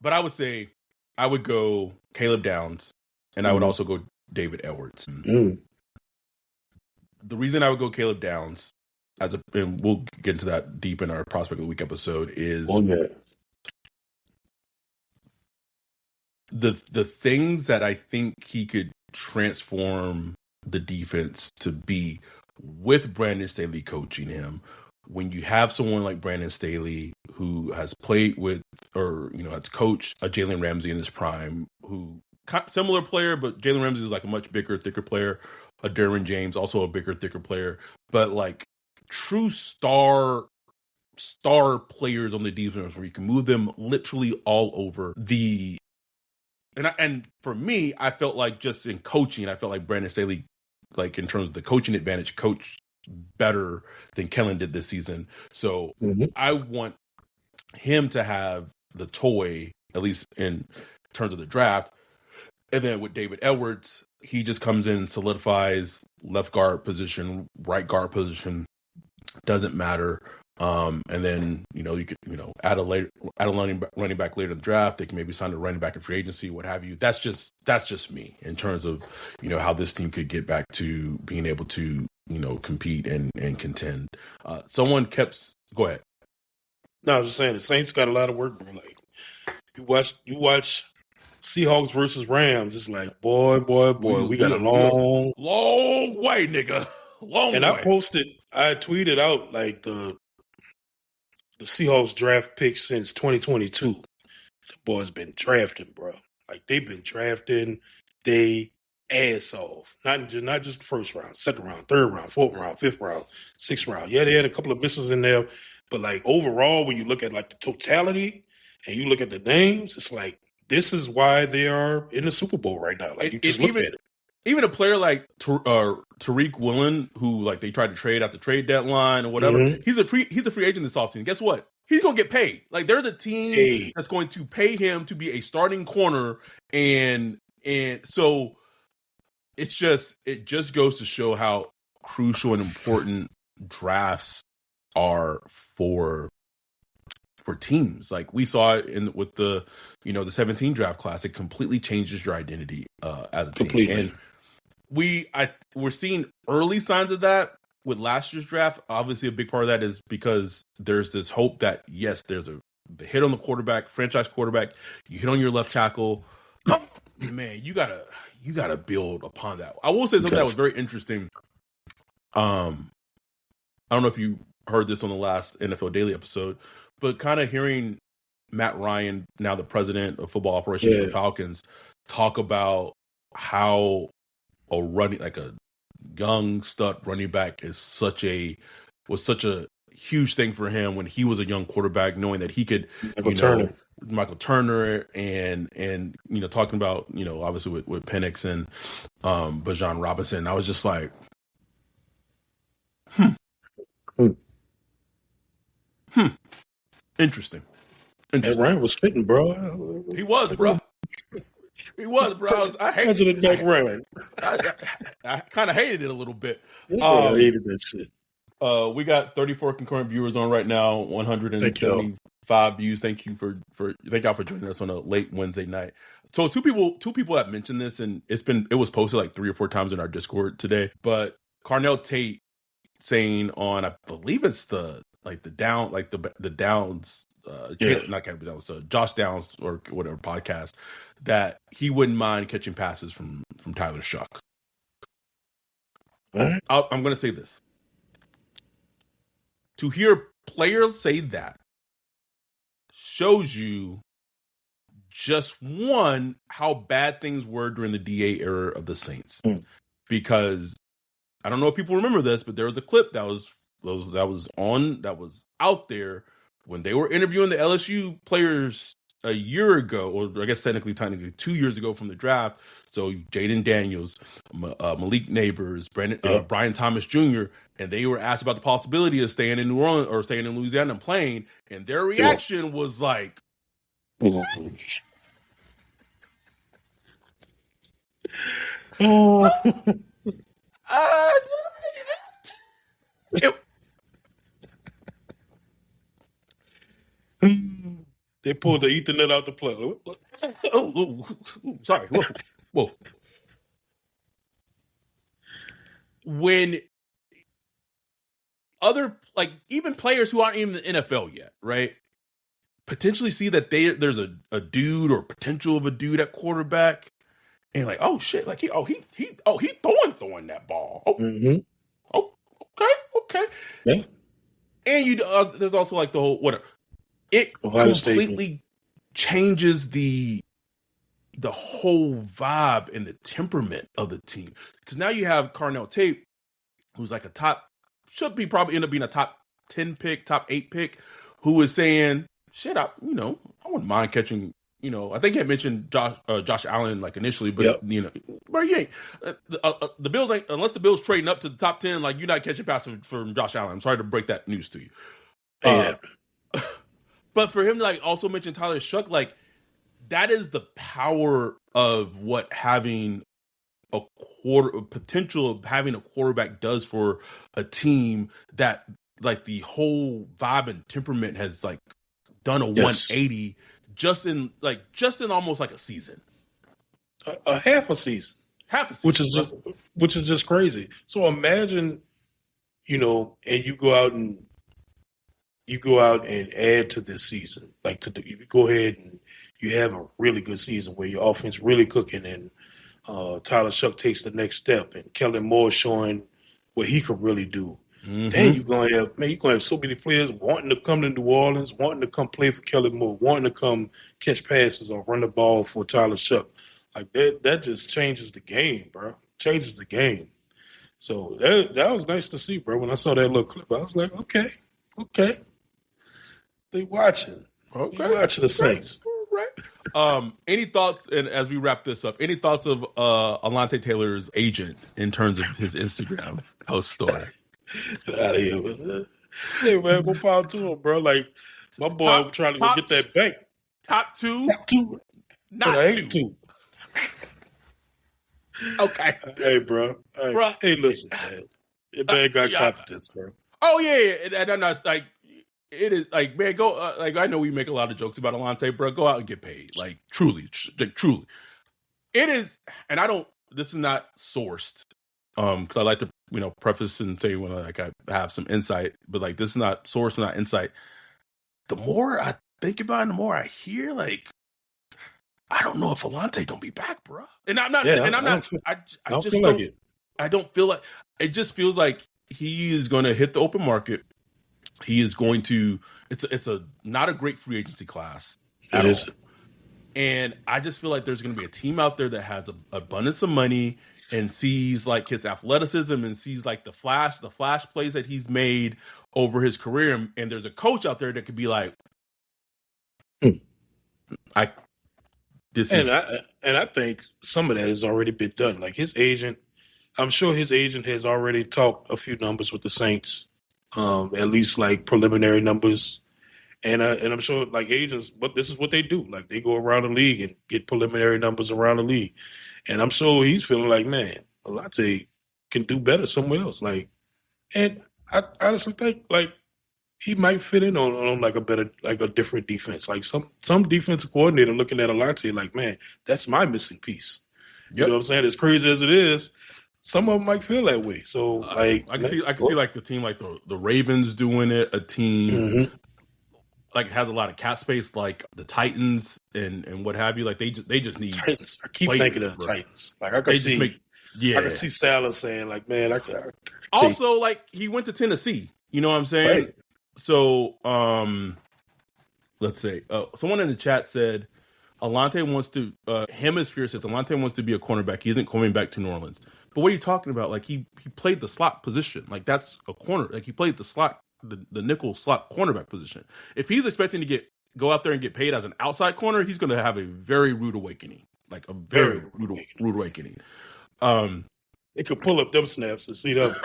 but I would say I would go Caleb Downs, and I would also go David Edwards. The reason I would go Caleb Downs, and we'll get into that deep in our Prospect of the Week episode, is the things that I think he could transform the defense to be with Brandon Staley coaching him. When you have someone like Brandon Staley who has played with, or has coached a Jalen Ramsey in his prime, who similar player, but Jalen Ramsey is like a much bigger, thicker player. A Derwin James, also a bigger, thicker player, but like true star players on the defense where you can move them literally all over the. And for me, I felt like just in coaching, I felt like Brandon Staley, like in terms of the coaching advantage, coached better than Kellen did this season. So I want him to have the toy, at least in terms of the draft. And then with David Edwards, he just comes in, solidifies left guard position, right guard position, doesn't matter. And then, you could, add a running back later in the draft. They can maybe sign a running back in free agency, what have you. That's just me in terms of, how this team could get back to being able to, compete and contend. Someone kept, go ahead. No, I was just saying the Saints got a lot of work, bro. Like you watch Seahawks versus Rams. It's like, boy, we got a long way, nigga. Long and way. I tweeted out like the Seahawks draft picks since 2022. The boys been drafting, bro. Like they've been drafting they ass off. Not just the first round, second round, third round, fourth round, fifth round, sixth round. Yeah, they had a couple of misses in there, but like overall, when you look at like the totality and you look at the names, it's like this is why they are in the Super Bowl right now. Like you just look at it. Even a player like Tariq Woolen, who like they tried to trade at the trade deadline or whatever, he's a free agent this offseason. Guess what? He's gonna get paid. Like there's a team that's going to pay him to be a starting corner, and so it just goes to show how crucial and important drafts are for teams. Like we saw it with the the 17 draft class. It completely changes your identity as a team. And we're seeing early signs of that, with last year's draft, obviously a big part of that is because there's this hope that yes, there's the hit on the quarterback, franchise quarterback. You hit on your left tackle, man. You gotta build upon that. I will say something that was very interesting. I don't know if you heard this on the last NFL Daily episode, but kind of hearing Matt Ryan, now the president of football operations for the Falcons, talk about how a young stud running back was such a huge thing for him when he was a young quarterback, knowing that he could, Michael Turner and talking about, obviously with Penix and Bijan Robinson. I was just like, Interesting. And Ryan was spitting, bro. He was, bro. He was, bro. I hated President Matt Ryan. I kind of hated it a little bit. I hated that shit. We got 34 concurrent viewers on right now, 175 views. Thank y'all for joining us on a late Wednesday night. So two people have mentioned this, and it was posted like 3 or 4 times in our Discord today. But Carnell Tate saying on, I believe it's the Downs, Josh Downs or whatever podcast, that he wouldn't mind catching passes from Tyler Shuck. Right. I'm going to say this. To hear players say that shows you just one, how bad things were during the DA era of the Saints. Because I don't know if people remember this, but there was a clip that was out there when they were interviewing the LSU players a year ago, or I guess technically 2 years ago from the draft. So Jaden Daniels, Malik Neighbors, Brian Thomas Jr., and they were asked about the possibility of staying in New Orleans or staying in Louisiana and playing, and their reaction was like, They pulled the Ethernet out the plug. Sorry. Whoa. When other, even players who aren't even in the NFL yet, right, potentially see that there's a dude or potential of a dude at quarterback, and oh shit, he throwing that ball. Oh, okay. Yeah. And there's also the whole whatever. It Ohio completely State changes the whole vibe and the temperament of the team, because now you have Carnell Tate, who's probably end up being a top 10 pick, top 8 pick, who is saying, shit, I wouldn't mind catching. I think he had mentioned Josh Allen initially, but bro, you ain't the Bills ain't, unless the Bills trading up to the top 10. You're not catching passes from Josh Allen. I'm sorry to break that news to you. But for him to also mention Tyler Shuck, that is the power of what having potential of having a quarterback does for a team, that the whole vibe and temperament has done a 180 just in almost a season. A half a season. Which is just crazy. So imagine, and you go out and add to this season. You go ahead and you have a really good season where your offense really cooking, and Tyler Shuck takes the next step, and Kellen Moore showing what he could really do. Then you're gonna have so many players wanting to come to New Orleans, wanting to come play for Kellen Moore, wanting to come catch passes or run the ball for Tyler Shuck. That just changes the game, bro. Changes the game. So that was nice to see, bro. When I saw that little clip, I was like, okay. They watching. Okay. They watching the Saints. Right. Any thoughts, and as we wrap this up, any thoughts of Alontae Taylor's agent in terms of his Instagram post story? Get out of here, man. Hey, man, go power to him, bro. My boy trying to go get that bank. Top two? Not I hate two. Okay. Hey, bro. Hey, listen, man. Your man got confidence, bro. Oh, yeah. And I'm not it is man, go I know we make a lot of jokes about Alontae, bro. Go out and get paid. Truly. It is, and this is not sourced. Because I like to preface and say when like I have some insight, but like this is not source, not insight. The more I think about it, the more I hear, like, I don't know if Alontae don't be back, bro. And I'm not. Yeah, and I'm not. I don't just feel don't. like it. I don't feel like it. Just feels like he is going to hit the open market. He is going to. It's a not a great free agency class at all. And I just feel like there's going to be a team out there that has an abundance of money and sees like his athleticism and sees like the flash plays that he's made over his career. And there's a coach out there that could be like, I think some of that has already been done. Like his agent, I'm sure his agent has already talked a few numbers with the Saints, at least like preliminary numbers. And I'm sure like agents, but this is what they do. Like they go around the league and get preliminary numbers around the league. And I'm sure he's feeling like, man, Alontae can do better somewhere else. Like, and I honestly think like he might fit in on like a different defense. Like some defensive coordinator looking at Alontae like, man, that's my missing piece. You know what I'm saying? As crazy as it is, some of them might feel that way. So like I can see like the team like the Ravens doing it, a team like has a lot of cap space, like the Titans and what have you. Like they just need Titans. I keep thinking of the Titans. Like I can see Salah saying like, man, I can also like he went to Tennessee. You know what I'm saying? Right. So let's say someone in the chat said Alontae wants to Hemisphere says Alontae wants to be a cornerback. He isn't coming back to New Orleans. But what are you talking about? Like he played the slot position. Like that's a corner. Like he played the slot. The nickel slot cornerback position. If he's expecting to go out there and get paid as an outside corner, he's going to have a very rude awakening, like a very rude awakening. They could pull up them snaps and see them.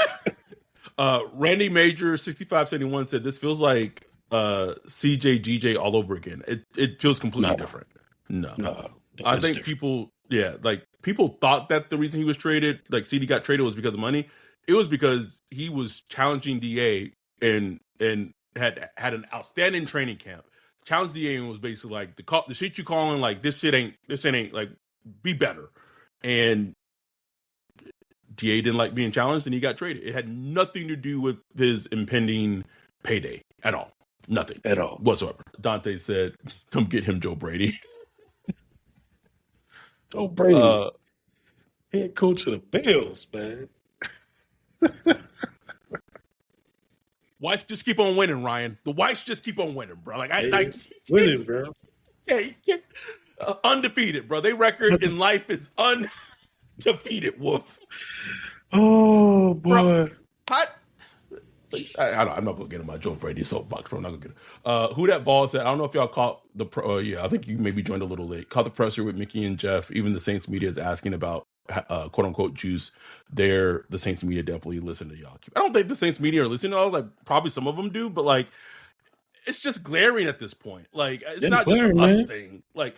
Randy Major 6571 said this feels like CJ GJ all over again. It feels completely different. No, I think different. People thought that the reason he was traded, like CD got traded, was because of money. It was because he was challenging DA. And had an outstanding training camp. Challenged DA and was basically like the shit you calling like this shit ain't like be better. And DA didn't like being challenged and he got traded. It had nothing to do with his impending payday at all. Nothing at all whatsoever. Dante said, "Come get him, Joe Brady." Joe Brady, head coach of the Bills, man. Whites just keep on winning, Ryan. The Whites just keep on winning, bro. Like I winning, bro. Yeah, undefeated, bro. Their record in life is undefeated. Wolf. Oh boy. Bro, I'm not gonna get in my Joe Brady soapbox, bro. I'm not gonna get it. Who that ball said? I don't know if y'all caught the. I think you maybe joined a little late. Caught the presser with Mickey and Jeff. Even the Saints media is asking about quote unquote juice. The Saints media definitely listen to y'all. I don't think the Saints media are listening to all. Like probably some of them do, but like it's just glaring at this point. Like it's not glaring, just us thing. Like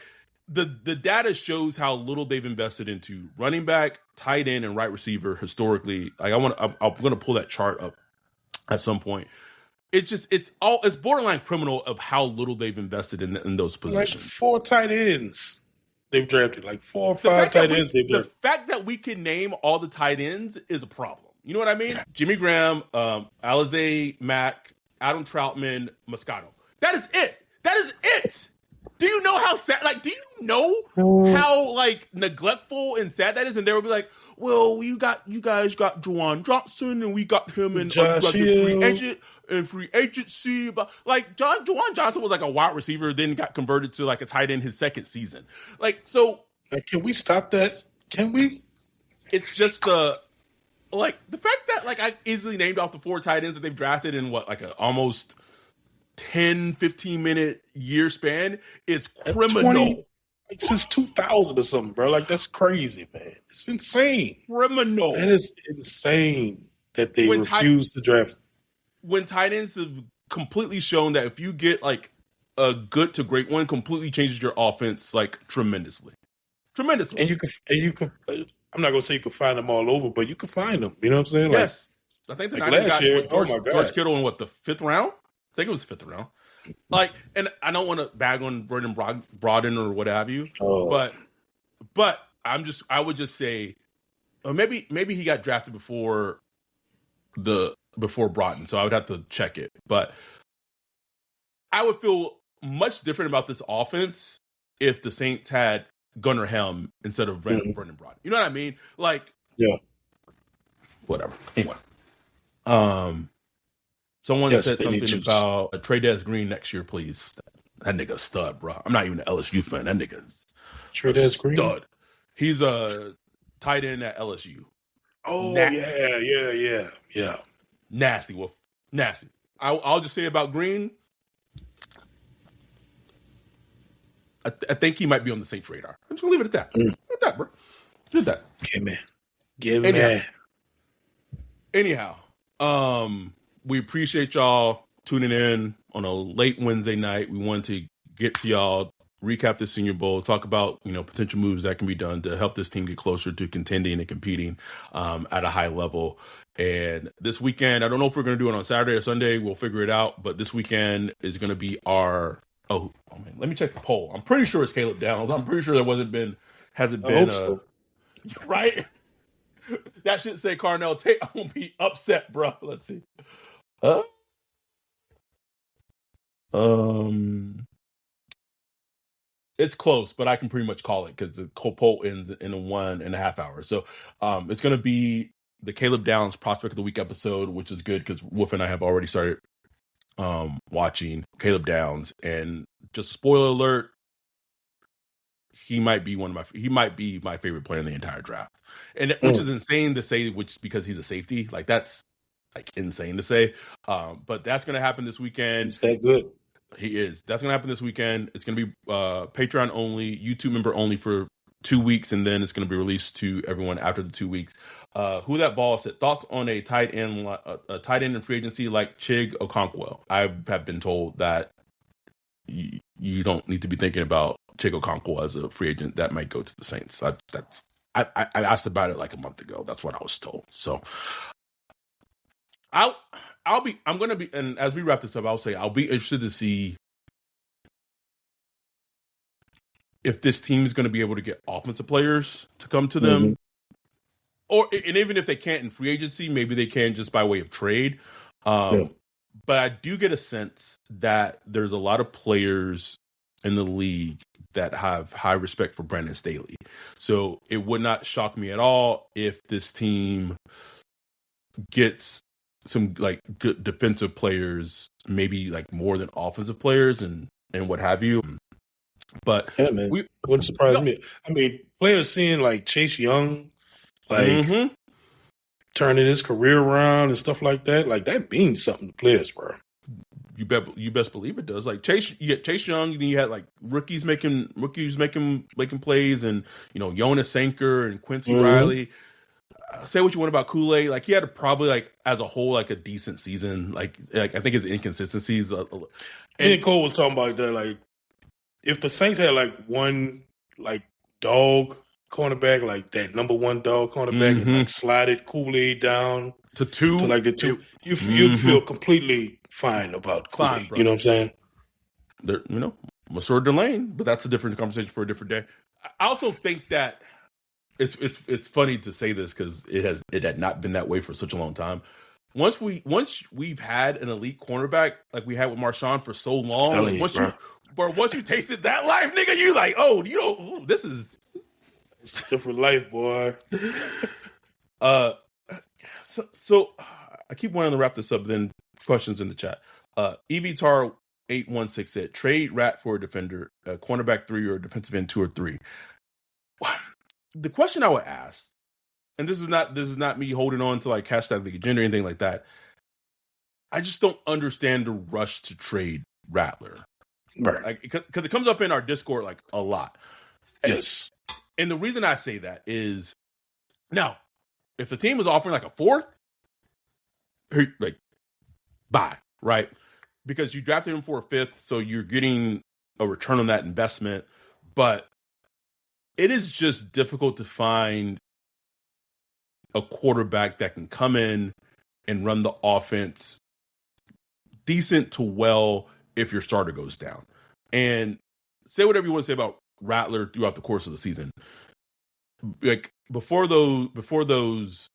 the data shows how little they've invested into running back, tight end, and right receiver historically. Like I'm gonna pull that chart up at some point. It's borderline criminal of how little they've invested in those positions. Like 4 tight ends they've drafted, like 4 or 5 tight ends they've drafted. The fact that we can name all the tight ends is a problem. You know what I mean? Jimmy Graham, Alize Mack, Adam Troutman, Moscato. That is it. That is it. Do you know how sad? Like, do you know how like neglectful and sad that is? And they will be like, "Well, you guys got Juwan Johnson, and we got him in free agency." But like, Juwan Johnson was like a wide receiver, then got converted to like a tight end his second season. Like, so can we stop that? Can we? It's just like the fact that like I easily named off the 4 tight ends that they've drafted in what like a almost 10-15 minute year span is criminal. Since 2000 or something, bro. Like that's crazy, man. It's insane. Criminal. That is insane that they refuse to draft. When tight ends have completely shown that if you get like a good to great one, completely changes your offense like tremendously. And you can. I'm not gonna say you can find them all over, but you can find them. You know what I'm saying? Yes. Like, I think the like last year. George Kittle in what, the 5th round? I think it was the 5th round. Like, and I don't want to bag on Vernon Broaden or what have you, but I would just say, or maybe he got drafted before before Broughton, so I would have to check it. But I would feel much different about this offense if the Saints had Gunnar Helm instead of Brendan Broughton. You know what I mean? Like, yeah, whatever. Anyway, someone said something about a Trey Green next year, please. That nigga's stud, bro. I'm not even an LSU fan. That nigga's Trey Green. Stud. He's a tight end at LSU. Oh, yeah. Nasty, Wolf. Nasty. I'll just say about Green, I think he might be on the Saints radar. I'm just going to leave it at that. Leave it at that, bro. Just that. Give me. Anyhow, we appreciate y'all tuning in on a late Wednesday night. We wanted to get to y'all, recap the Senior Bowl, talk about potential moves that can be done to help this team get closer to contending and competing at a high level. And this weekend, I don't know if we're going to do it on Saturday or Sunday. We'll figure it out. But this weekend is going to be our man, let me check the poll. I'm pretty sure it's Caleb Downs. I'm pretty sure there hasn't been so. Right. That should say Carnell Tate. I'm gonna be upset, bro. Let's see. It's close, but I can pretty much call it because the poll ends in 1.5 hours. So it's going to be the Caleb Downs Prospect of the Week episode, which is good because Wolf and I have already started watching Caleb Downs. And just spoiler alert, he might be my favorite player in the entire draft. And which is insane to say, because he's a safety. Like, that's like insane to say. But that's going to happen this weekend. Is that good? He is. That's going to happen this weekend. It's going to be Patreon only, YouTube member only for 2 weeks, and then it's going to be released to everyone after the 2 weeks. Who That Ball said, thoughts on a tight end in free agency like Chig Okonkwo? I have been told that you don't need to be thinking about Chig Okonkwo as a free agent that might go to the Saints. I asked about it like a month ago. That's what I was told. So I'm going to be, and as we wrap this up, I'll say I'll be interested to see if this team is going to be able to get offensive players to come to them, and even if they can't in free agency, maybe they can just by way of trade. But I do get a sense that there's a lot of players in the league that have high respect for Brandon Staley. So it would not shock me at all if this team gets some like good defensive players, maybe like more than offensive players and what have you. But yeah, man, wouldn't surprise me. I mean, players seeing like Chase Young, like turning his career around and stuff like that means something to players, bro. You best believe it does. Like Chase Young, then you had like rookies making plays, and Jonas Sanker and Quincy Riley. Say what you want about Kool-Aid, like he had probably like as a whole like a decent season. Like I think his inconsistencies. And Cole was talking about that. Like if the Saints had like one like dog cornerback, like that number one dog cornerback, and like slided Kool-Aid down to two, to like the two, you'd feel completely fine about Kool-Aid. You know what I'm saying? Masur Delane, but that's a different conversation for a different day. I also think that it's funny to say this because it had not been that way for such a long time. Once we've had an elite cornerback like we had with Marshawn for so long, like once you tasted that life, nigga, you like, this is it's different life, boy. So I keep wanting to wrap this up. Then questions in the chat. EVTAR 816 said, trade Rat for a defender, a cornerback 3 or a defensive end 2 or 3. The question I would ask, and this is not me holding on to like hashtag the agenda or anything like that. I just don't understand the rush to trade Rattler, right? Like because it comes up in our Discord like a lot. Yes, and the reason I say that is now, if the team was offering like a 4th, like buy, right? Because you drafted him for a 5th, so you're getting a return on that investment, but it is just difficult to find a quarterback that can come in and run the offense decent to well if your starter goes down. And say whatever you want to say about Rattler throughout the course of the season. Like before those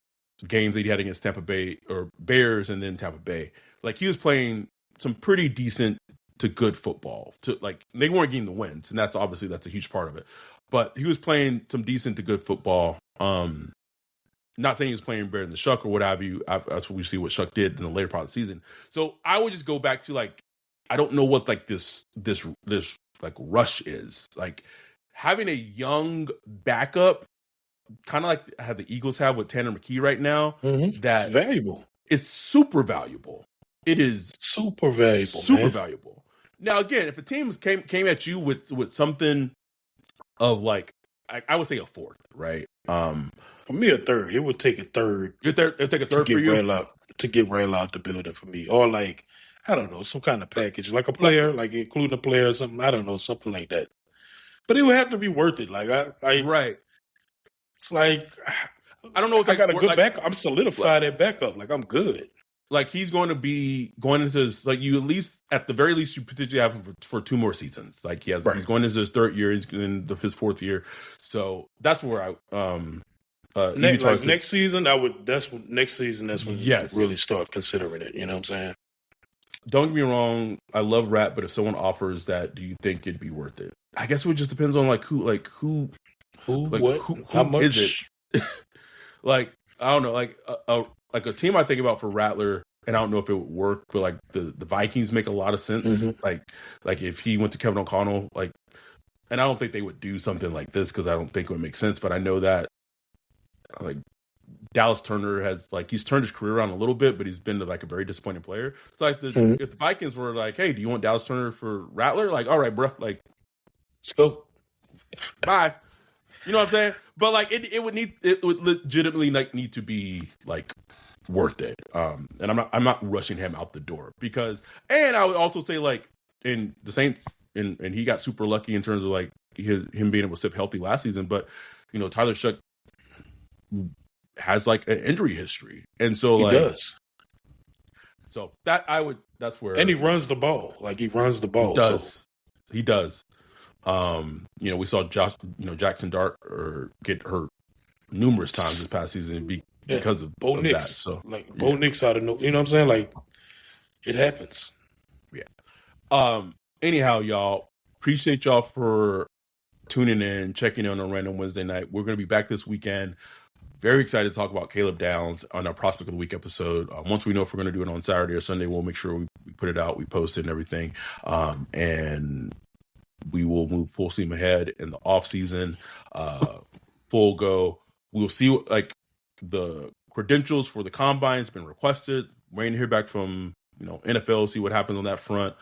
games that he had against Tampa Bay or Bears and then Tampa Bay. Like, he was playing some pretty decent to good football. To like, they weren't getting the wins, and that's a huge part of it. But he was playing some decent to good football. Not saying he was playing better than the Shuck or what have you. That's what we see what Shuck did in the later part of the season. So I would just go back to, like, I don't know what like this like rush is. Like, having a young backup, kind of like how the Eagles have with Tanner McKee right now. That valuable. It's super valuable. It is super valuable. Super valuable. Now, again, if a team came at you with something of like, I would say a fourth, right? For me, a third. It would take a third. It'd take a third for you to get Rayla out the building for me, or like, I don't know, some kind of package, like a player, like including a player or something. I don't know, something like that. But it would have to be worth it. Like right. It's like, I don't know if I got a good backup. I'm solidified at backup. Like, I'm good. Like, he's going to be going into this, like, you at the very least, you potentially have him for 2 more seasons. Like, he's going into his 3rd year, he's in his 4th year. So that's where next season, that's when you really start considering it. You know what I'm saying? Don't get me wrong, I love Rat, but if someone offers that, do you think it'd be worth it? I guess it just depends on who how much is it? Like, I don't know, like a team I think about for Rattler, and I don't know if it would work, but like the Vikings make a lot of sense. Mm-hmm. Like if he went to Kevin O'Connell, like, and I don't think they would do something like this because I don't think it would make sense. But I know that like Dallas Turner he's turned his career around a little bit, but he's been like a very disappointing player. So like if the Vikings were like, hey, do you want Dallas Turner for Rattler? Like, all right, bro, like, let's go. Bye. You know what I'm saying? But like it would legitimately like need to be like worth it. And I'm not rushing him out the door and I would also say, like, in the Saints, and he got super lucky in terms of like him being able to sit healthy last season, but you know, Tyler Shuck has like an injury history, and so he like does. So that's where, and he runs the ball. Like, he runs the ball. He does. You know, we saw Jackson Dart get hurt numerous times this past season because of Bo Nix. That. So like Bo Nix out of you know what I'm saying? Like, it happens. Yeah. Anyhow, y'all, appreciate y'all for tuning in, checking in on Random Wednesday night. We're going to be back this weekend. Very excited to talk about Caleb Downs on our Prospect of the Week episode. Once we know if we're going to do it on Saturday or Sunday, we'll make sure we put it out, we post it and everything. And we will move full steam ahead in the off season, full go. We'll see what, like, the credentials for the combine's been requested. Waiting to hear back from NFL, see what happens on that front.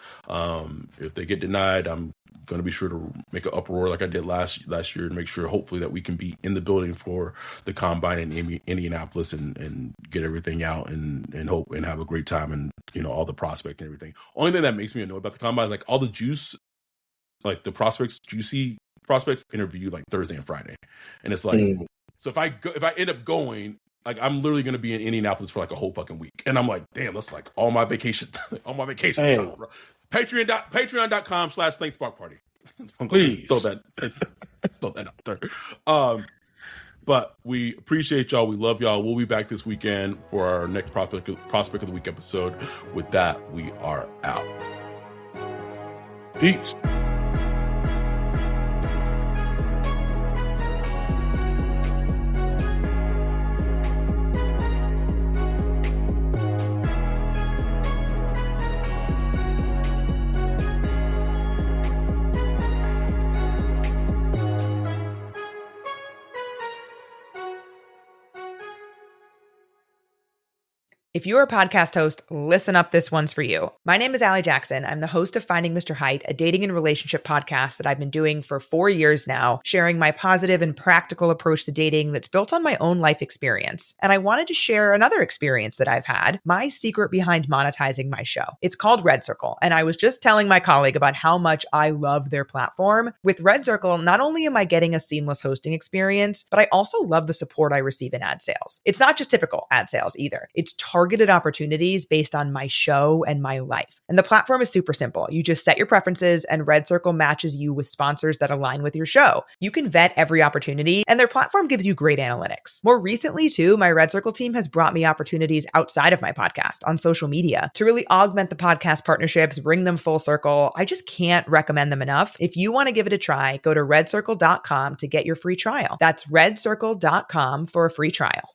If they get denied, I'm going to be sure to make an uproar like I did last year and make sure, hopefully, that we can be in the building for the combine in Indianapolis and get everything out and hope and have a great time, and all the prospects and everything. Only thing that makes me annoyed about the combine is like all the juice. Like, the juicy prospects interview like Thursday and Friday, and it's like, so if I end up going, like, I'm literally going to be in Indianapolis for like a whole fucking week, and I'm like, damn, that's like all my vacation time, bro. Patreon.com/ThanksBlockParty. Please throw that out there. But we appreciate y'all. We love y'all. We'll be back this weekend for our next Prospect of the Week episode. With that, we are out. Peace. If you're a podcast host, listen up, this one's for you. My name is Allie Jackson. I'm the host of Finding Mr. Height, a dating and relationship podcast that I've been doing for 4 years now, sharing my positive and practical approach to dating that's built on my own life experience. And I wanted to share another experience that I've had, my secret behind monetizing my show. It's called Red Circle, and I was just telling my colleague about how much I love their platform. With Red Circle, not only am I getting a seamless hosting experience, but I also love the support I receive in ad sales. It's not just typical ad sales either. It's targeted targeted opportunities based on my show and my life. And the platform is super simple. You just set your preferences and Red Circle matches you with sponsors that align with your show. You can vet every opportunity and their platform gives you great analytics. More recently too, my Red Circle team has brought me opportunities outside of my podcast on social media to really augment the podcast partnerships, bring them full circle. I just can't recommend them enough. If you want to give it a try, go to redcircle.com to get your free trial. That's redcircle.com for a free trial.